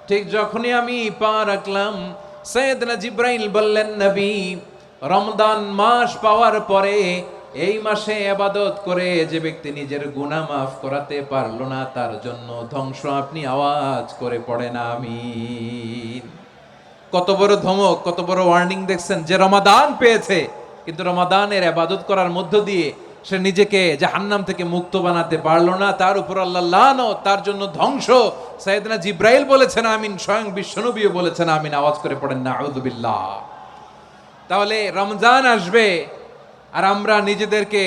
ঠিক যখনই আমি পা রাখলাম, সাইয়েদনা জিবরাইল বললেন, নবী, রমজান মাস পাওয়ার পরে এই মাসে ইবাদত করে যে ব্যক্তি নিজের গুনাহ মাফ করাতে পারলো না তার জন্য ধ্বংস। আপনি আওয়াজ করে পড়েন আমিন। কত বড় ধমক, কত বড় ওয়ার্নিং দেখছেন, যে রমাদান পেয়েছে কিন্তু রমাদানের ইবাদত করার মধ্য দিয়ে সে নিজেকে জাহান্নাম থেকে মুক্ত বানাতে পারলো না, তার উপর আল্লাহ লানত, তার জন্য ধ্বংস। সাইয়েদনা জিবরাইল বলেছেন আমিন, স্বয়ং বিশ্বনবীও বলেছেন আমিন। আওয়াজ করে পড়েন নাউযুবিল্লাহ। তাহলে রমজান আসবে আর আমরা নিজেদেরকে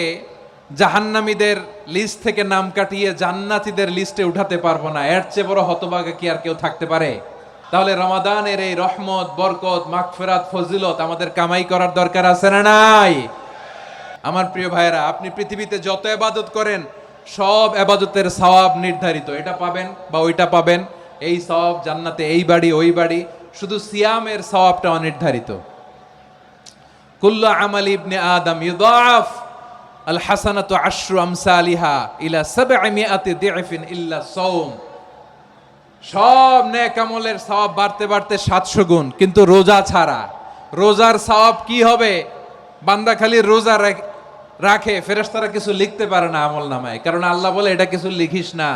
জাহান্নামীদের লিস্ট থেকে নাম কাটিয়ে জান্নাতীদের লিস্টে উঠাতে পারবো না। এর চেয়ে বড় হতভাগা কি আর কেউ থাকতে পারে? তাহলে রমাদানের এই রহমত, বরকত, মাগফিরাত, ফজিলত আমাদের কামাই করার দরকার আছে না নাই? আমার প্রিয় ভাইয়েরা, আপনি পৃথিবীতে যত ইবাদত করেন সব ইবাদতের সওয়াব নির্ধারিত। এটা পাবেন বা ওইটা পাবেন, এই সওয়াব জান্নাতে, এই বাড়ি ওই বাড়ি। শুধু সিয়ামের সওয়াবটা অনির্ধারিত। কুল্লু আমাল ইবনে আদম ইউদাফ আল হাসানাতু আশরু আমসালিহা ইলা 700 দিফিন ইল্লা সাওম। সব নেক আমলের সওয়াব বাড়তে বাড়তে 700 গুণ, কিন্তু রোজা ছাড়া। রোজার সওয়াব কি হবে? বান্দা খালি রোজা রাখে, ফেরেশতারা কিছু লিখতে পারে না আমল নামায়, কারণ আল্লাহ বলে এটা কিছু লিখিস না,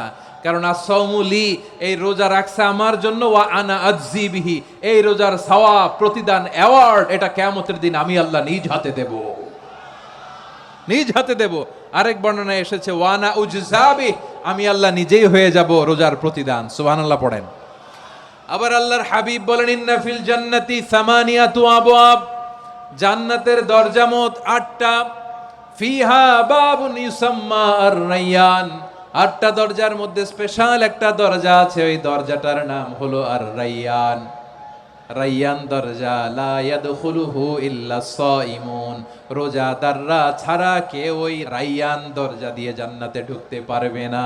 কারণ আসসাউমুলি, এই রোজা রাখছে আমার জন্য, ওয়া আনা আজজি বিহি, এই রোজার সওয়াব, প্রতিদান, অ্যাওয়ার্ড এটা কিয়ামতের দিন আমি আল্লাহ নিজ হাতে দেব, নিজ হাতে দেব। আরেক বর্ণনায় এসেছে ওয়ানা উজজাবি, আমি আল্লাহ নিজেই হয়ে যাব রোজার প্রতিদান। সুবহানাল্লাহ পড়েন। আবার আল্লাহর হাবিব বলেন, ইন্না ফিল জান্নাতি সামানিয়াতু আবওয়াব, জান্নাতের দরজা মোট 8টা। ফিহা বাবুন ইউসাম্মা আর-রায়্যান, 8টা দরজার মধ্যে স্পেশাল একটা দরজা আছে, ওই দরজাটার নাম হলো আর-রায়্যান। রায়্যান দরজা, লা ইয়াদখুলুহু ইল্লা সাইমুন, রোজাদাররা ছাড়া কেউ ওই রায়্যান দরজা দিয়ে জান্নাতে ঢুকতে পারবে না।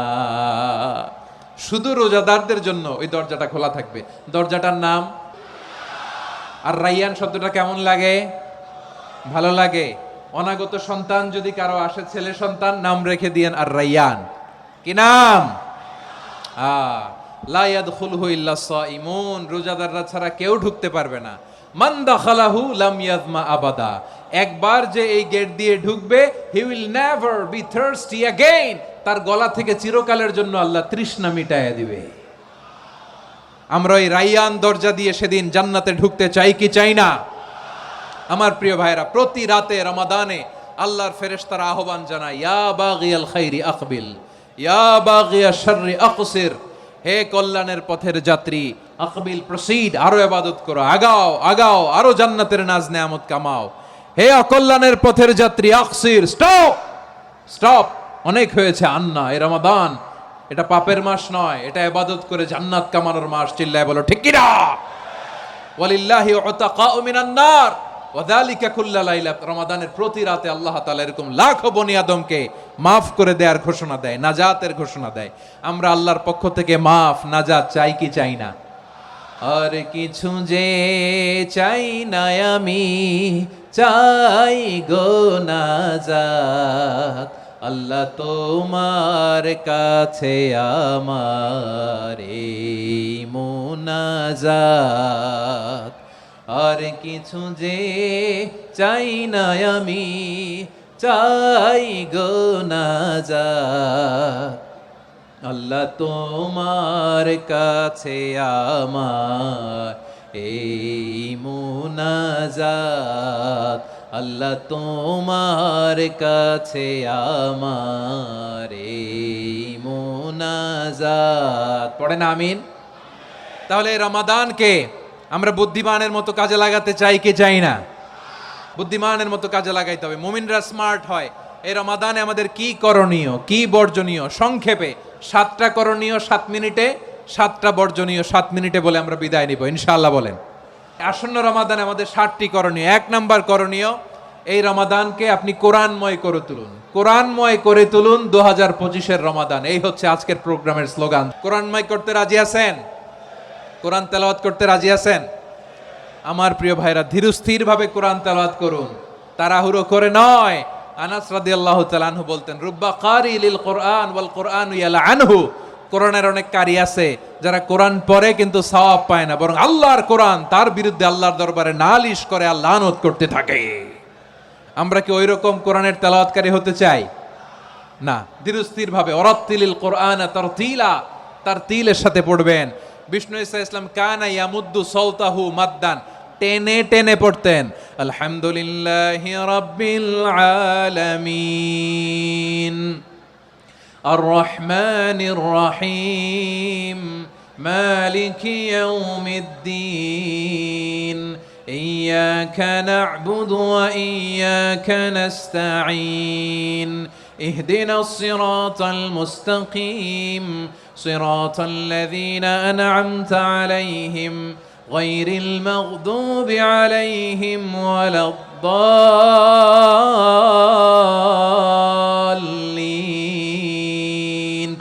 শুধু রোজাদারদের জন্য ওই দরজাটা খোলা থাকবে। দরজাটার নাম আর রায়্যান। শব্দটা কেমন লাগে? ভালো লাগে। অনাগত সন্তান যদি কারো আসে, ছেলে সন্তান, নাম রেখে দিয়েন আর রায়্যান। কি নাম? লা ইয়াদখুলুহু ইল্লা সাইমুন, রোজাদাররা ছাড়া কেউ ঢুকতে পারবে না। মান দাখালাহু লাম ইয়াজমা আবাদা, একবার যে এই গেট দিয়ে ঢুকবে, he will never be thirsty again, তার গলা থেকে চিরকালের জন্য আল্লাহ তৃষ্ণা মিটাইয়া দিবে। আমরা ওই রায়্যান দরজা দিয়ে সেদিন জান্নাতে ঢুকতে চাই কি চাই না? আমার প্রিয় ভাইরা, প্রতি রাতে রমাদানে আল্লাহর ফেরেশতারা আহ্বান জানায়, ইয়া বাগিয়াল খাইরি আকবিল, ইয়া বাগিয়াশ শাররি আকসির, হে কল্যাণের পথের যাত্রী, আকবিল, প্রসিড, আরো ইবাদত করো, আগাও আগাও, আরো জান্নাতের নাজ নেয়ামত কামাও। হে অকল্যাণের পথের যাত্রী, আকসির, স্টপ স্টপ, অনেক হয়েছে। আন্না, এই রমাদান এটা পাপের মাস নয়, এটা ইবাদত করে জান্নাত কামানোর মাস। চিল্লায় বলো ঠিক কি না? ওয়ালিল্লাহি উতাকাউ মিনান নার ওয়াযালিকা কুল্লা লাইলা, রমাদানের প্রতি রাতে আল্লাহ তাআলা এরকম লাখো বনি আদমকে মাফ করে দেওয়ার ঘোষণা দেয়, নাজাতের ঘোষণা দেয়। আমরা আল্লাহর পক্ষ থেকে মাফ, নাজাত চাই কি চাই না? আর কিছু যে চাই না আমি, চাই গো নাজাত, আল্লাহ তোমার কাছে আমার এই মুনাজাত। আর কিছু যে চাই না আমি, চাই গো নাজাত, আল্লাহ তোমার কাছে আমার এই মুনাজাত, আল্লাহ তোমার কাছে আমার এই মুনাজাত। পড়েন আমিন। তাহলে রমাদানকে আমরা বুদ্ধিমানের মতো কাজে লাগাতে চাই কি চাই না? বুদ্ধিমানের মতো কাজে লাগাইতে হবে। মুমিনরা স্মার্ট হয়। এই রমাদানে আমাদের কি করণীয়, কি বর্জনীয়, সংক্ষেপে 7টা করণীয় 7 মিনিটে, 7টা বর্জনীয় 7 মিনিটে বলে আমরা বিদায় নিব ইনশাআল্লাহ। বলেন, আসন্ন রমাদানে আমাদের 7টি করণীয়। 1 নাম্বার করণীয়, এই রমাদানকে আপনি কোরআনময় করে তুলুন। কোরআনময় করে তুলুন 2025-এর রমাদান। এই হচ্ছে আজকের প্রোগ্রামের স্লোগান। কোরআনময় করতে রাজি আছেন? কোরআন তেলাওয়াত করতে রাজি আছেন? আমার প্রিয় ভাইরা, ধীরস্থির ভাবে কোরআন তেলাওয়াত করুন, তাড়াহুড়ো করে নয়। আনাস রাদিয়াল্লাহু তাআলা আনহু বলতেন, রুব্বা কারি লিল কোরআন ওয়াল কোরআনু ইয়ালআনহু। কোরআনের অনেক কারি আছে যারা কোরআন পড়ে কিন্তু সওয়াব পায় না, বরং আল্লাহর কোরআন তার বিরুদ্ধে আল্লাহর দরবারে নালিশ করে আর লানত করতে থাকে। আমরা কি ওইরকম কোরআনের তেলাওয়াতকারী হতে চাই? না। ধীরস্থির ভাবে ওয়ারাত্তিলিল কোরআনা তারতিলা, তারতিলের সাথে পড়বেন। বিষ্ণু ঈসা ইসলাম কানা ইয়ামুদ্দু সাওতাহু মাদ্দান, টেনে টেনে পড়তেন। আলহামদুলিল্লাহি রাব্বিল আলামিন আর রহমানির রহিম মালিকি ইয়াউমিদ্দিন ইয়্যাকা না'বুদু ওয়া ইয়্যাকা নাস্তাঈন ইহদিনাস সিরাতাল মুস্তাকিম সিরাতাল লাযীনা আন'আমতা আলাইহিম গায়রিল মাগদুবি আলাইহিম ওয়ালাদ-দাল্লিন।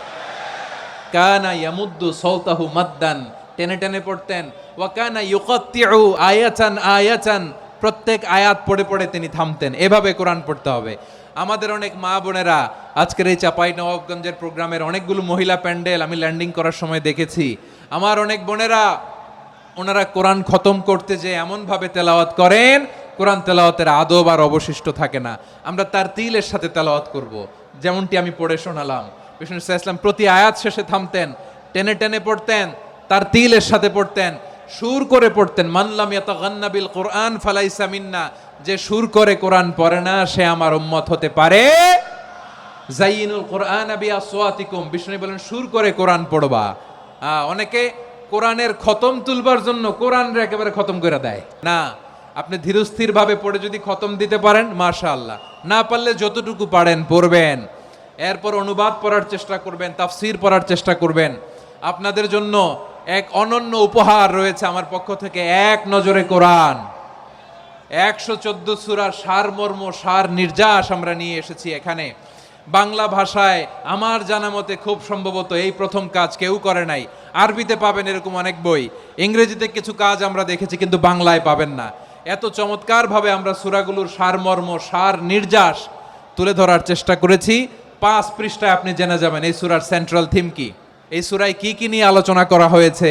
কানা ইয়ামুদ্দু সাওতাহু মাদ্দান, টেনে টেনে পড়তেন। ওয়া কানা ইউকাত্তিউ আয়াতান আয়াতান, প্রত্যেক আয়াত পড়ে পড়ে তিনি থামতেন। এভাবে কোরআন পড়তে হবে। আমাদের অনেক মা বোনেরা আজকের এই চাঁপাইনবাবগঞ্জের প্রোগ্রামের অনেকগুলো মহিলা প্যান্ডেল আমি ল্যান্ডিং করার সময় দেখেছি। আমার অনেক বোনেরা, ওনারা কোরআন খতম করতে যে এমনভাবে তেলাওয়াত করেন, কোরআন তেলাওয়াতের আদব আর অবশিষ্ট থাকে না। আমরা তারতিলের সাথে তেলাওয়াত করব, যেমনটি আমি পড়ে শোনালাম। বিষ্ণু ইসলাম প্রতি আয়াত শেষে থামতেন, টেনে টেনে পড়তেন, তারতিলের সাথে পড়তেন, সুর করে পড়তেন। মানলাম ইয়াতাগান্না বিল কোরআন ফালাইসা মিন্না, যে সুর করে কোরআন পড়ে না সে আমার উম্মত হতে পারে। জাইনুল কোরআন বিআসওয়াতিকুম, বিষ্ণু বলেন সুর করে কোরআন পড়বা। অনেকে কোরআনের খতম তুলবার জন্য কোরআনরে একেবারে খতম করে দেয় না। আপনি ধীরস্থির ভাবে পড়ে যদি খতম দিতে পারেন মাশাআল্লাহ, না পারলে যতটুকু পারেন পড়বেন। এরপর অনুবাদ পড়ার চেষ্টা করবেন, তাফসীর পড়ার চেষ্টা করবেন। আপনাদের জন্য এক অনন্য উপহার রয়েছে আমার পক্ষ থেকে, এক নজরে কোরআন। 114 সূরার সারমর্ম, সার নির্যাস আমরা নিয়ে এসেছি এখানে। বাংলা ভাষায় আমার জানা মতে খুব সম্ভবত এই প্রথম কাজ, কেউ করে নাই। আরবিতে পাবেন এরকম অনেক বই, ইংরেজিতে কিছু কাজ আমরা দেখেছি, কিন্তু বাংলায় পাবেন না। এত চমৎকারভাবে আমরা সূরাগুলোর সারমর্ম, সার নির্যাস তুলে ধরার চেষ্টা করেছি। 5 পৃষ্ঠায় আপনি জেনে যাবেন এই সূরার সেন্ট্রাল থিম কি, এই সূরায় কি কি নিয়ে আলোচনা করা হয়েছে,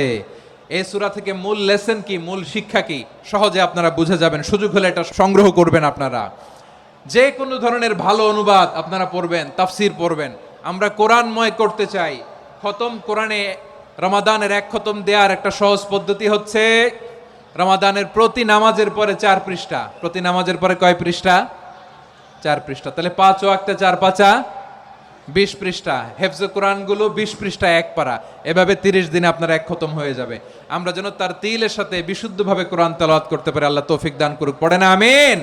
এই সূরা থেকে মূল লেসন কি, মূল শিক্ষা কি, সহজে আপনারা বুঝে যাবেন। সুযোগ হলে এটা সংগ্রহ করবেন আপনারা। যে কোনো ধরনের ভালো অনুবাদ আপনারা পড়বেন, তাফসীর পড়বেন। আমরা কোরআনময় করতে চাই। খতম কোরআনে রমাদানের 1 খতম দেওয়ার একটা সহজ পদ্ধতি হচ্ছে, রমাদানের প্রতি নামাজের পরে 4 পৃষ্ঠা। প্রতি নামাজের পরে কয় পৃষ্ঠা? 4 পৃষ্ঠা। তাহলে 5 ওয়াক্তে 4 পাঁচা 20 পৃষ্ঠা। হেফজে কোরআনগুলো 20 পৃষ্ঠা 1 পারা। এভাবে 30 দিনে আপনার 1 খতম হয়ে যাবে। আমরা যেন তারতিলের সাথে বিশুদ্ধভাবে কোরআন তেলাওয়াত করতে পারি, আল্লাহ তৌফিক দান করুক। পড়েন আমিন।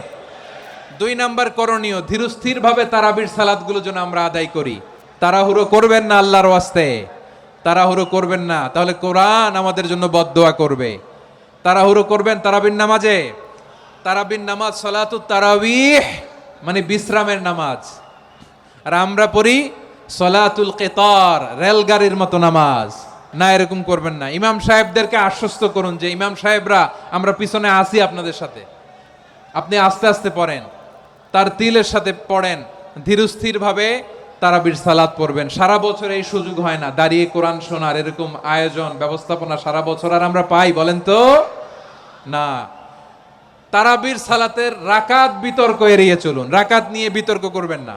2 নাম্বার করণীয়, ধীরস্থির ভাবে তারাবির সালাতগুলো যেন আমরা আদায় করি। তাড়াহুড়ো করবেন না আল্লাহর ওয়াস্তে, তাড়াহুড়ো করবেন না, তাহলে কোরআন আমাদের জন্য বদদোয়া করবে। তাড়াহুড়ো করবেন তারাবির নামাজে। তারাবির নামাজ সালাতুত তারাবিহ মানে বিশ্রামের নামাজ। আর আমরা পড়ি সলাতুল কিতার, রেলগাড়ির মতো নামাজ। না, এরকম করবেন না। ইমাম সাহেবদেরকে আশ্বস্ত করুন যে ইমাম সাহেবরা আমরা পিছনে আসি আপনাদের সাথে, আপনি আস্তে আস্তে পড়েন, তারতিলের সাথে পড়েন, ধীরস্থির ভাবে তারাবির সালাত পড়বেন। সারা বছর এই সুযোগ হয় না দাঁড়িয়ে কোরআন শোনার, এরকম আয়োজন ব্যবস্থাপনা সারা বছর আর আমরা পাই বলেন তো না। তারাবির সালাতের রাকাত বিতর্ক এড়িয়ে চলুন। রাকাত নিয়ে বিতর্ক করবেন না।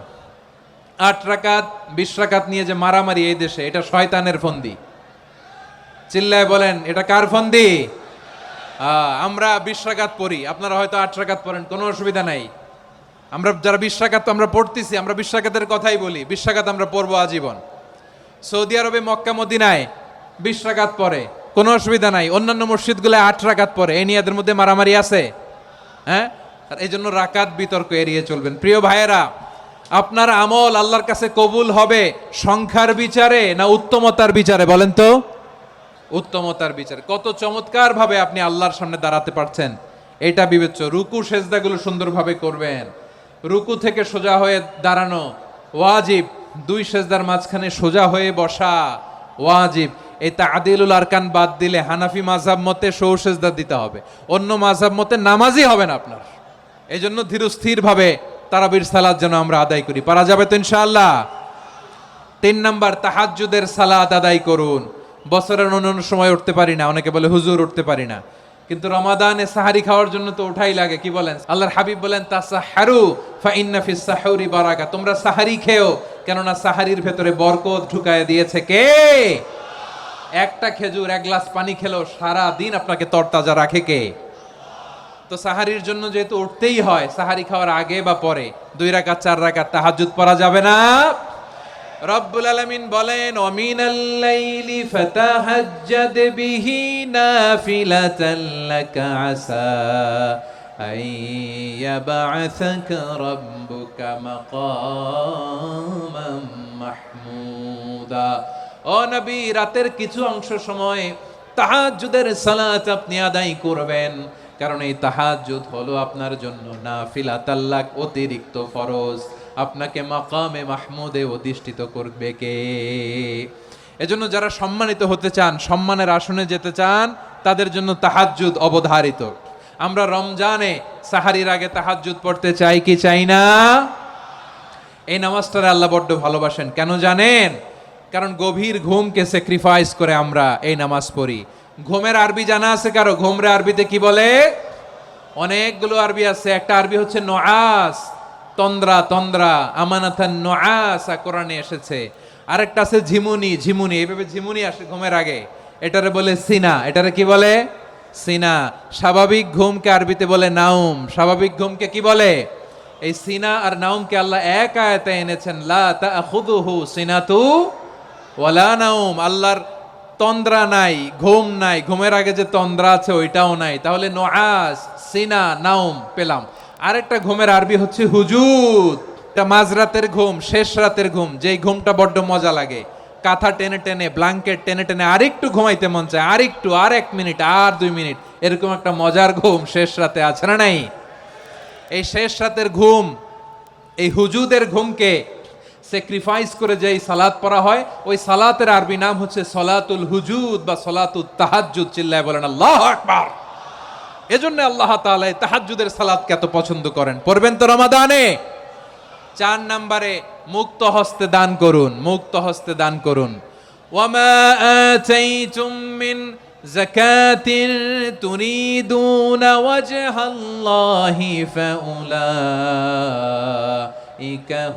8 রাকাত 20 রাকাত নিয়ে যে মারামারি এই দেশে, এটা শয়তানের ফন্দি। চিল্লায় বলেন, এটা কার ফন্দি? আমরা 20 রাকাত পড়ি, আপনারা হয়তো 8 রাকাত পড়েন, কোনো অসুবিধা নাই। আমরা যারা 20 রাকাত তো আমরা পড়তেছি, আমরা 20 রাকাতের কথাই বলি। 20 রাকাত আমরা পড়বো আজীবন। সৌদি আরবে মক্কা মদিনায় 20 রাকাত পড়ে, কোনো অসুবিধা নাই। অন্যান্য মসজিদগুলো 8 রাকাত পড়ে, এই নিয়ে এদের মধ্যে মারামারি আছে? হ্যাঁ, আর এই জন্য রাকাত বিতর্ক এড়িয়ে চলবেন। প্রিয় ভাইয়েরা, আপনার আমল আল্লাহর কাছে কবুল হবে সংখ্যার বিচারে না উত্তমতার বিচারে? বলেন তো। উত্তমতার বিচারে। কত চমৎকার ভাবে আপনি আল্লাহর সামনে দাঁড়াতে পারছেন এটা বিবেচ্য। রুকু সেজদাগুলো সুন্দরভাবে করবেন, রুকু থেকে সোজা হয়ে দাঁড়ানো ওয়াজিব, 2 সেজদার মাঝখানে সোজা হয়ে বসা ওয়াজিব। এই তাদিলুল আরকান বাদ দিলে হানাফি মাযহাব মতে সৌ সেজদা দিতে হবে, অন্য মাযহাব মতে নামাজই হবে না আপনার। এই জন্য ধীরস্থির ভাবে তারাবির সালাত যেন আমরা আদায় করি। পারা যাবে তো ইনশাআল্লাহ? 3 নাম্বার, তাহাজ্জুদের সালাত আদায় করুন। বছরের অন্যান্য সময় উঠতে পারি না, অনেকে বলে হুজুর উঠতে পারি না, কিন্তু রমাদানে সাহারি খাওয়ার জন্য তো উঠাই লাগে। কি বলেন? আল্লাহর হাবিব বলেন তাসাহারু ফা ইন্না ফিস সাহুরি বারাকা, তোমরা সাহারি খেও, কেননা সাহারির ভেতরে বরকত ঢুকায় দিয়েছে কে? একটা খেজুর, 1 গ্লাস পানি খেলেও সারা দিন আপনাকে তরতাজা রাখে কে? তো সাহারির জন্য যেহেতু উঠতেই হয়, সাহারি খাওয়ার আগে বা পরে 2 রাকাত 4 রাকাত তাহাজ্জুদ পড়া যাবে না? রব্বুল আলামিন বলেন ওয়ামিনাল লাইলি ফাতাহাজ্জাদ বিহি নাফিলাতান লাকা আসা আইয়াবআসাকা রাব্বুকা মাকামান মাহমুদা। ও নবী, রাতের কিছু অংশ সময় তাহাজ্জুদের সালাত আপনি আদায় করবেন, কারণ এই তাহাজ্জুদ হলো আপনার জন্য নাফিলাতাল লাক, অতিরিক্ত ফরজ। আপনাকে মাকামে মাহমুদে অধিষ্ঠিত করবে কে? এজন্য যারা সম্মানিত হতে চান, সম্মানের আসনে যেতে চান, তাদের জন্য তাহাজ্জুদ অবধারিত। আমরা রমজানে সাহারির আগে তাহাজ্জুদ পড়তে চাই কি চাই না? এই নামাজটারে আল্লাহ বড্ড ভালোবাসেন। কেন জানেন? কারণ গভীর ঘুমকে স্যাক্রিফাইস করে আমরা এই নামাজ পড়ি। ঘুমের আরবি জানা আছে কারো? ঘুমরে আরবিতে কি বলে? অনেকগুলো আরবি আছে। একটা আরবি হচ্ছে নুআস, তন্দ্রা, তন্দ্রা, আমানাতান নুআসা কোরআনে এসেছে। আরেকটা আছে ঝিমুনি, ঝিমুনি, এইভাবে ঝিমুনি আসে ঘুমের আগে, এটারে বলে সিনা। এটারে কি বলে? সিনা। স্বাভাবিক ঘুমকে আরবিতে বলে নাউম। স্বাভাবিক ঘুমকে কি বলে? এই সিনা আর নাউমকে আল্লাহ এক আয়াতে এনেছেন, লা তাখুযুহু সিনাতু ওয়ালা নাউম। আল্লাহর তন্দ্রা নাই, ঘুম নাই, ঘুমের আগে যে তন্দ্রা আছে ওইটাও নাই। তাহলে নুআস, সিনা, নাউম পেলাম। আরেকটা ঘুমের আরবি হচ্ছে হুজুদ। এটা মাঝরাতের ঘুম, শেষ রাতের ঘুম, যেই ঘুমটা বড্ড মজা লাগে। কাঁথা টেনে টেনে, ব্ল্যাঙ্কেট টেনে টেনে আরেকটু ঘুমাইতে মন চায়, আরেকটু, আর 1 মিনিট, আর 2 মিনিট, এরকম একটা মজার ঘুম শেষ রাতে আছে না নাই? এই শেষ রাতের ঘুম, এই হুজুদের ঘুমকে স্যাক্রিফাইস করে যেই সালাত পড়া হয়, ওই সালাতের আরবি নাম হচ্ছে সলাতুল হুজুদ বা সলাতুত তাহাজ্জুদ। চিল্লায় বলেন আল্লাহু আকবার। এজন্য আল্লাহ তাআলা এই তাহাজ্জুদের সালাতকে এত পছন্দ করেন। পড়বেন তো রমাদানে। 4 নম্বরে, মুক্ত হস্তে দান করুন। মুক্ত হস্তে দান করুন। ওয়ামা আতাইতুম মিন যাকাতিন তুরিদুনা ওয়াজহাল্লাহি ফাউলাইকা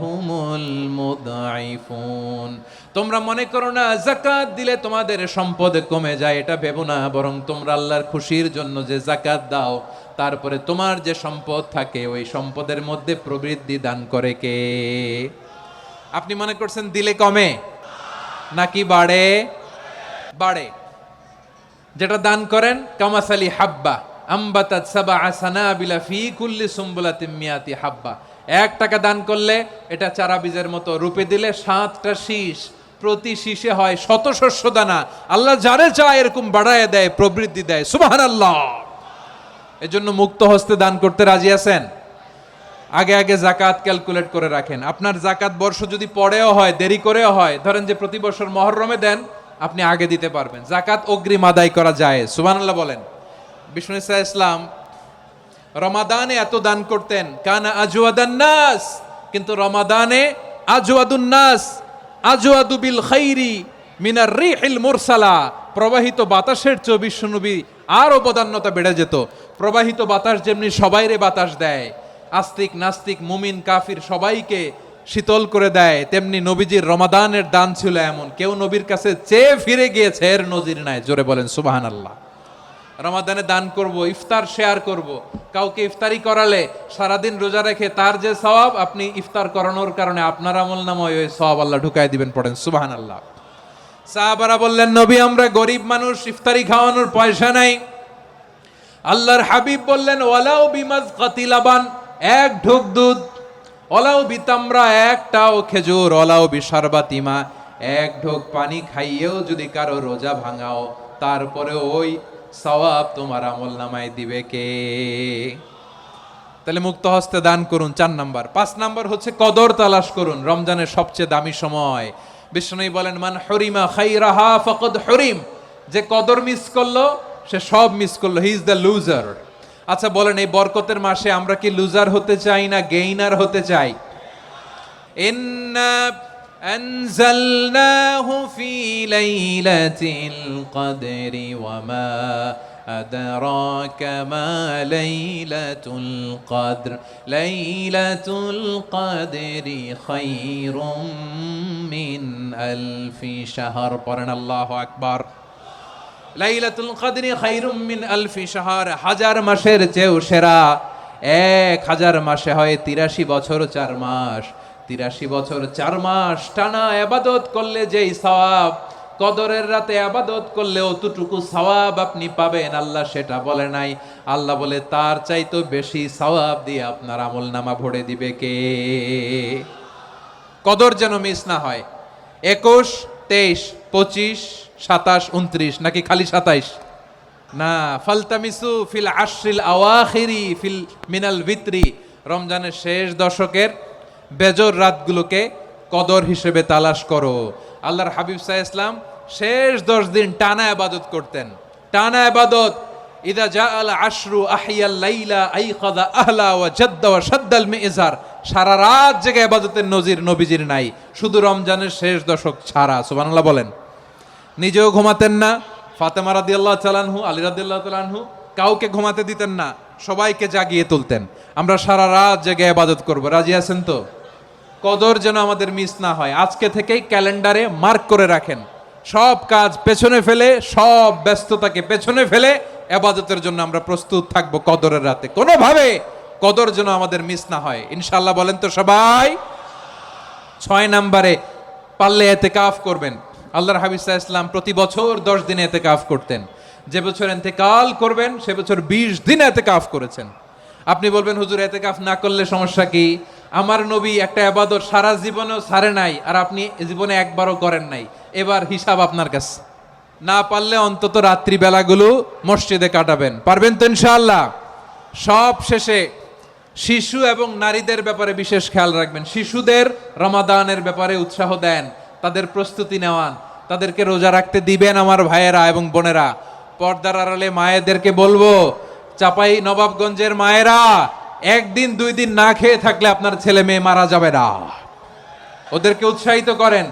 হুমুল মুদঈফুন। তোমরা মনে করো না যাকাত দিলে তোমাদের সম্পদ কমে যায়, এটা ভেবো না। বরং তোমরা আল্লাহর খুশির জন্য যে যাকাত দাও, তারপরে তোমার যে সম্পদ থাকে ওই সম্পদের মধ্যে প্রবৃদ্ধি দান করে কে? আপনি মনে করছেন দিলে কমে নাকি বাড়ে? বাড়ে। যেটা দান করেন, কামাসালি হাব্বা আম্বাতাত সাবআ সানাবিলা ফি কুল্লি সুম্বুলাতিন মিয়াতি হাব্বা। 1 টাকা দান করলে এটা চারা বীজের মতো, রূপে দিলে 7টা শীষ, প্রতি শীষে হয় 100 শস্য দানা। আল্লাহ যারে চায় এরকম বাড়ায় দেয়, প্রবৃদ্ধি দেয়। সুবহানাল্লাহ। এজন্য মুক্ত হস্তে দান করতে রাজি আছেন? আগে আগে যাকাত ক্যালকুলেট করে রাখেন। আপনার যাকাত বর্ষ যদি পরেও হয়, দেরি করেও হয়, ধরেন যে প্রতি বছর মুহররমে দেন, আপনি আগে দিতে পারবেন। যাকাত অগ্রিম আদায় করা যায়। সুবহানাল্লাহ বলেন। বিষ্ণু ইসা ইসলাম রমাদানে এত দান করতেন, কানা আজওয়াদান নাস, কিন্তু রমাদানে আজওয়াদুন নাস আজওয়াদু বিল খাইরি মিনার রিহিল মুরসালা। প্রবাহিত বাতাসের চেয়ে বিশ্বনবী আরো বদান্যতা বেড়ে যেত। প্রবাহিত বাতাস যেমনি সবাইরে বাতাস দেয়, আস্তিক নাস্তিক মুমিন কাফির সবাইকে শীতল করে দেয়, তেমনি নবীজির রমাদানের দান ছিল এমন, কেউ নবীর কাছে চেয়ে ফিরে গিয়েছে এর নজির নাই। জোরে বলেন সুবহানাল্লাহ। রমাদানে দান করব, ইফতার শেয়ার করব। কাউকে ইফতারি করালে সারাদিন রোজা রেখে তার যে সওয়াব, আপনি ইফতার করানোর কারণে আপনার আমল নামায় ওই সওয়াব আল্লাহ ঢুকায় দিবেন। পড়েন সুবহানাল্লাহ। সাহাবারা বললেন, নবী আমরা গরিব মানুষ, ইফতারি খাওয়ানোর পয়সা নাই। আল্লাহর হাবিব বললেন, ওয়ালাউ বিমাজকাতি লাবান, এক ঢোক দুধ, ওয়ালাউ বিতামরা, একটাও খেজুর, ওয়ালাউ বিশারবাতিমা, এক ঢোক পানি খাইয়েও যদি কারো রোজা ভাঙাও, তারপরে ওই সওয়াব তোমার আমলনামায় দিবে কে? তাহলে মুক্ত হস্তে দান করুন, 4 নাম্বার। 5 নাম্বার হচ্ছে কদর তালাশ করুন, রমজানের সবচেয়ে দামি সময়। বিষ্ণু বলেন, মান হরিমা খাইরাহা ফাকাদ হরিম, যে কদর মিস করলো সে সব মিস করলো, হি ইজ দ্য লুজার। আচ্ছা বলেন, এই বরকতের মাসে আমরা কি লুজার হতে চাই না গেইনার হতে চাই? ইন্না আনজালনাহু ফি লাইলাতিল কদরি ওয়া মা আদরাকা মা লাইলাতুল কদর, লাইলাতুল কদরি খায়রুম মিন আলফি শাহর। পড়েন আল্লাহু আকবার। লাইলাতুল কদরি খায়রুম মিন আলফি শাহর, 1000 মাসের চেয়েও সেরা। 1000 মাসে হয় 83 বছর 4 মাস। 83 বছর 4 মাস টানা ইবাদত করলে যেই সওয়াব, কদরের রাতে ইবাদত করলে অতটুকু সওয়াব আপনি পাবেন, আল্লাহ সেটা বলে নাই। আল্লাহ বলে তার চাইতে বেশি সওয়াব দিয়ে আপনার আমলনামা ভরে দিবে কে? কদর যেন মিস না হয়। 21, 23, 25, 27, 29 নাকি খালি 27? না, ফালতামিসু ফিল আশরিল আওয়াখিরি ফিল মিনাল ভিতরি, রমজানের শেষ দশকের বেজর রাতগুলোকে কদর হিসেবে তালাশ করো। আল্লাহর হাবিব সাল্লাল্লাহু আলাইহি ওয়াসাল্লাম শেষ 10 দিন টানা ইবাদত করতেন, টানা ইবাদত। ইদা জাআল আশরু আহিয়াল লাইলা আইকাযা আহলা ওয়া জাদ্দা ওয়া শাদ্দাল মিজার, সারা রাত জেগে ইবাদতের নজির নবীজির নাই, শুধু রমজানের শেষ দশক ছাড়া। সুবহানাল্লাহ বলেন। নিজেও ঘুমাতেন না, ফাতেমা রাদিয়াল্লাহু তাআলা আনহু, আলী রাদিয়াল্লাহু তাআলা আনহু কাউকে ঘুমাতে দিতেন না, সবাইকে জাগিয়ে তুলতেন। আমরা সারা রাত জেগে ইবাদত করব, রাজি আছেন তো? কদর যেন আমাদের মিস না হয়। আজকে থেকেই ক্যালেন্ডারে মার্ক করে রাখেন, সব কাজ পেছনে ফেলে, সব ব্যস্ততাকে পেছনে ফেলে ইবাদতের জন্য আমরা প্রস্তুত থাকবো কদরের রাতে। কোনোভাবে কদর যেন আমাদের মিস না হয়, ইনশাআল্লাহ। বলেন তো সবাই। 6 নম্বরে পারলে ইতিকাফ করবেন। আল্লাহর হাবিব সাল্লাল্লাহু আলাইহি ওয়াসাল্লাম প্রতি বছর 10 দিন ইতিকাফ করতেন। যে বছর ইন্তেকাল করবেন সে বছর 20 দিন ইতিকাফ করেছেন। আপনি বলবেন, হুজুর ইতিকাফ না করলে সমস্যা কি? আমার নবী একটা ইবাদত সারা জীবনেও ছাড়ে নাই, আর আপনি জীবনে একবারও করেন নাই। এবার হিসাব আপনার কাছে। না পারলে অন্তত রাত্রি বেলাগুলো মসজিদে কাটাবেন, পারবেন তো ইনশাআল্লাহ? সব শেষে শিশু এবং নারীদের ব্যাপারে বিশেষ খেয়াল রাখবেন। শিশুদের রমাদানের ব্যাপারে উৎসাহ দেন, তাদের প্রস্তুতি নেওয়ান, তাদেরকে রোজা রাখতে দিবেন। আমার ভাইয়েরা এবং বোনেরা, পর্দার আড়ালে মায়েদেরকে বলবো, চাপাই নবাবগঞ্জের মায়েরা, 1 দিন 2 দিন না খেয়ে থাকলে আপনার ছেলে মেয়ে মারা যাবে না। ওদেরকে উৎসাহিত করেন,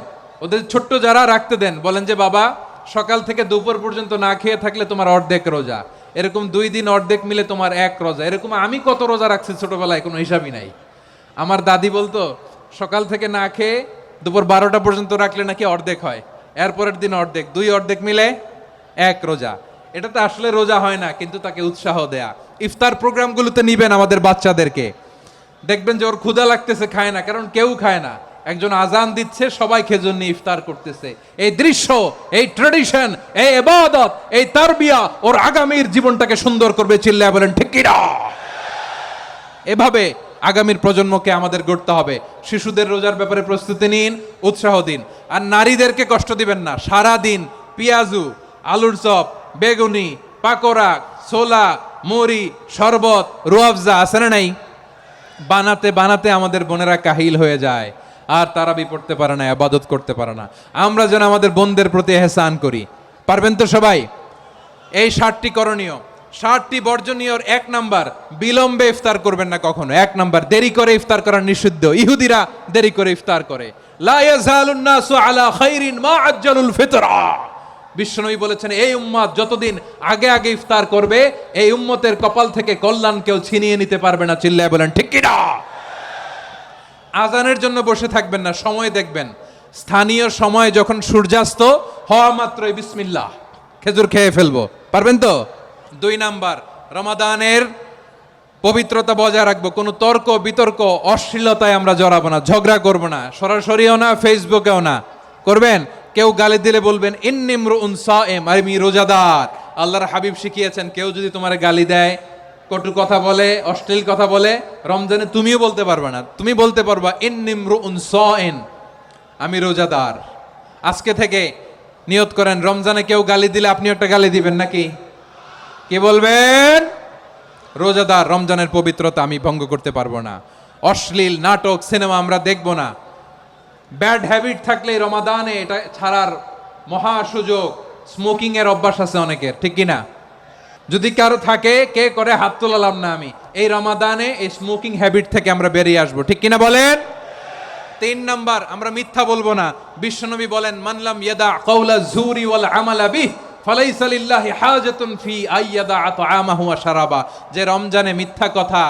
ওদের ছোট্ট যারা রাখতে দেন, বলেন যে বাবা সকাল থেকে দুপুর পর্যন্ত না খেয়ে থাকলে তোমার অর্ধেক রোজা, এরকম 2 দিন অর্ধেক মিলে তোমার 1 রোজা। এরকম আমি কত রোজা রাখছি ছোটবেলায়, কোনো হিসাবই নাই। আমার দাদি বলতো সকাল থেকে না খেয়ে দুপুর 12টা পর্যন্ত রাখলে নাকি অর্ধেক হয়, এরপরের দিন অর্ধেক, 2 অর্ধেক মিলে 1 রোজা। এটা তো আসলে রোজা হয় না, কিন্তু তাকে উৎসাহ দেয়া। ইফতার প্রোগ্রামগুলোতে নিবেন আমাদের বাচ্চাদেরকে, দেখবেন যে ওর ক্ষুধা লাগতেছে, খায় না, কারণ কেউ খায় না। একজন আজান দিচ্ছে, সবাই খেজুর নিয়ে ইফতার করতেছে। এই দৃশ্য, এই ট্র্যাডিশন, এই ইবাদত, এই তারবিয়া ওর আগামীর জীবনটাকে সুন্দর করবে। চিল্লায়া বলেন ঠিক কি না? এভাবে আগামীর প্রজন্মকে আমাদের গড়তে হবে। শিশুদের রোজার ব্যাপারে প্রস্তুতি নিন, উৎসাহ দিন। আর নারীদেরকে কষ্ট দিবেন না। সারা দিন পেঁয়াজু, আলুর চপ, বেগুনি, পাকোড়া, ছোলা, মুড়ি, শরবত, রুয়াবজা আছে না নাই, বানাতে বানাতে আমাদের বোনেরা কাহিল হয়ে যায়, আর তারাবি পড়তে পারে না, ইবাদত করতে পারে না। আমরা যেন আমাদের বোনদের প্রতি ইহসান করি। পারবেন তো সবাই? এই 7টি করণীয়, 7টি বর্জনীয়। 1 নাম্বার, বিলম্বে ইফতার করবেন না কখনো। 1 নাম্বার, দেরি করে ইফতার করা নিষিদ্ধ। ইহুদিরা দেরি করে ইফতার করে। লা ইয়াজালুন নাসু আলা খাইরিন মা আজ্জালুল ফিতরা। বিশ্বনবী বলেছেন, এই উম্মত যতদিন আগে আগে ইফতার করবে, এই উম্মতের কপাল থেকে কল্যাণ কেউ ছিনিয়ে নিতে পারবে না। চিল্লায় বলেন ঠিক কি না? আজানের জন্য বসে থাকবেন না, সময় দেখবেন। স্থানীয় সময় যখন সূর্যাস্ত হওয়া মাত্রই বিসমিল্লাহ, খেজুর খেয়ে ফেলবো। পারবেন তো? 2 নাম্বার, রমাদানের পবিত্রতা বজায় রাখবো। কোনো তর্ক বিতর্ক অশ্লীলতায় আমরা জড়াবো না, ঝগড়া করবো না, সরাসরিও না, ফেসবুকেও না। করবেন? কেউ গালি দিলে বলবেন ইন্নী ইমরুউন সায়েম, আমি রোজাদার। আল্লাহর হাবিব শিখিয়েছেন কেউ যদি তোমার গালি দেয়, কটু কথা বলে, অশ্লীল কথা বলে, রমজানে তুমিও বলতে পারবে না, তুমি বলতে পারবা ইন্নী ইমরুউন সায়েম, আমি রোজাদার। আজকে থেকে নিয়ত করেন, রমজানে কেউ গালি দিলে আপনি একটা গালি দিবেন নাকি? কি বলবেন? রোজাদার, রমজানের পবিত্রতা আমি ভঙ্গ করতে পারবো না। অশ্লীল নাটক সিনেমা আমরা দেখব না। ব্যাড হ্যাবিট থাকলে রমাদানে এটা ছাড়ার মহা সুযোগ। স্মোকিং এর অভ্যাস আছে অনেকের, ঠিক কিনা? যদি কারো থাকে, কে করে হাত তোলালাম না আমি, এই রমাদানে এই স্মোকিং হ্যাবিট থেকে আমরা বেরিয়ে আসবো, ঠিক কিনা বলেন? 3 নাম্বার, আমরা মিথ্যা বলবো না। বিশ্বনবী বলেন মানলাম ইয়াদা কাওলা যুরি ওয়াল আমালা বিহি ফালাইসা লিল্লাহি হাজাতুন ফি আইয়াদা আতআমাহু ওয়া শারাবা। যে রমজানে মিথ্যা কথা,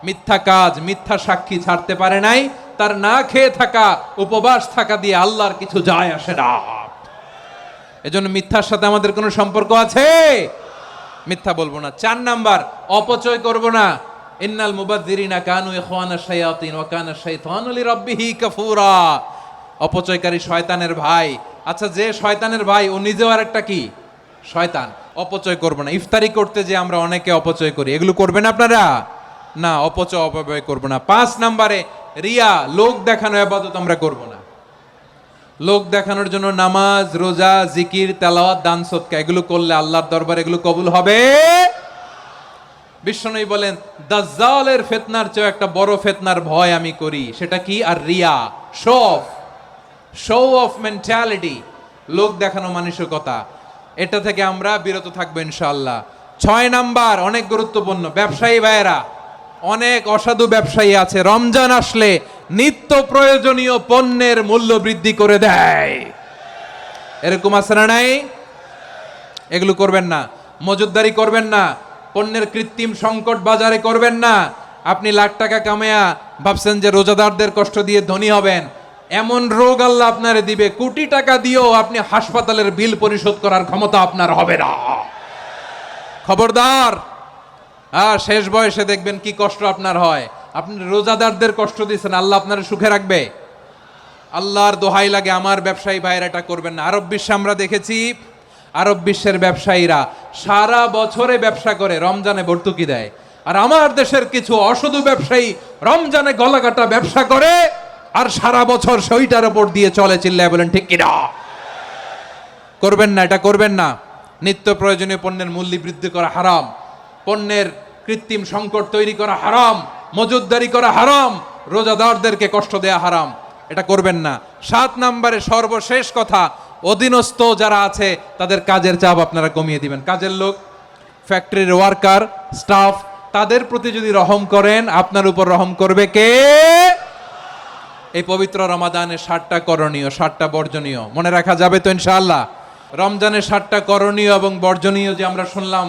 মিথ্যা কাজ, মিথ্যা সাক্ষী ছাড়তে পারে নাই, তার না খেয়ে থাকা, উপবাস থাকা দিয়ে আল্লাহর কিছু যায় আসে না। এজন্য মিথ্যার সাথে আমাদের কোনো সম্পর্ক আছে? মিথ্যা বলবো না। 4 নাম্বার, অপচয় করব না। ইন্নাল মুবাযযিরিনা কানু ইখওয়ানাশ শায়াতিন ওয়া কানা শাইতানু লিরাব্বিহি কাফুরা। অপচয়কারী শয়তানের ভাই। আচ্ছা, যে শয়তানের ভাই ও নিজেও আরেকটা কি? শয়তান। অপচয় করব না। ইফতারি করতে যে আমরা অনেকে অপচয় করি, এগুলো করবেন আপনারা? না, অপব্যয় করব না। 5 নাম্বারে রিয়া, লোক দেখানো ইবাদত আমরা করব না। লোক দেখানোর জন্য নামাজ, রোজা, জিকির, তেলাওয়াত, দান সদকা এগুলো করলে আল্লাহর দরবারে এগুলো কবুল হবে। বিশ্বনবী বলেন দাজ্জালের ফিতনার চেয়ে একটা বড় ফিতনার ভয় আমি করি, সেটা কি? আর রিয়া, শো অফ মেন্টালিটি, লোক দেখানো মানসিকতা। এটা থেকে আমরা বিরত থাকবো ইনশাআল্লাহ। 6 নাম্বার, অনেক গুরুত্বপূর্ণ, ব্যবসায়ী ভাইয়েরা, অনেক অসাধু ব্যবসায়ী আছে রমজান আসলে নিত্য প্রয়োজনীয় পণ্যের মূল্য বৃদ্ধি করে দেয়। এরকম আছে না নাই? এগুলো করবেন না। মজুদদারি করবেন না। পণ্যের কৃত্রিম সংকট বাজারে করবেন না। আপনি লাখ টাকা কামায়া ভাবছেন যে রোজাদারদের কষ্ট দিয়ে ধনী হবেন, এমন রোগ আল্লাহ আপনারে দিবে, কোটি টাকা দিয়েও আপনি হাসপাতালের বিল পরিশোধ করার ক্ষমতা আপনার হবে না। খবরদার। শেষ বয়সে দেখবেন কি কষ্ট আপনার হয়। আপনি রোজাদারদের কষ্ট দিচ্ছেন, আল্লাহ আপনার সুখে রাখবে? আল্লাহর দোহাই লাগে, আমার ব্যবসায়ী ভাইয়েরা এটা করবেন না। আরব বিশ্বে আমরা দেখেছি, আরব বিশ্বের ব্যবসায়ীরা সারা বছরে ব্যবসা করে, রমজানে ভর্তুকি দেয়। আর আমার দেশের কিছু অসাধু ব্যবসায়ী রমজানে গলাকাটা ব্যবসা করে আর সারা বছর সেইটার উপর দিয়ে চলে। চিল্লায় বলেন ঠিক কিনা? করবেন না, এটা করবেন না। নিত্য প্রয়োজনীয় পণ্যের মূল্য বৃদ্ধি করা হারাম, পণ্যের কৃত্রিম সংকট তৈরি করা হারাম, মজুদদারি করা হারাম, রোজাদারদেরকে কষ্ট দেয়া হারাম, এটা করবেন না। 7 নাম্বারে সর্বশেষ কথা, অধীনস্থ যারা আছে তাদের কাজের চাপ আপনারা কমিয়ে দিবেন। কাজের লোক, ফ্যাক্টরির ওয়ার্কার, স্টাফ, তাদের প্রতি যদি রহম করেন, আপনার উপর রহম করবে কে? এই পবিত্র রমাদানে 7টা করণীয়, 7টা বর্জনীয় মনে রাখা যাবে তো ইনশাআল্লাহ? রমজানের 7টা করণীয় এবং বর্জনীয় যে আমরা শুনলাম,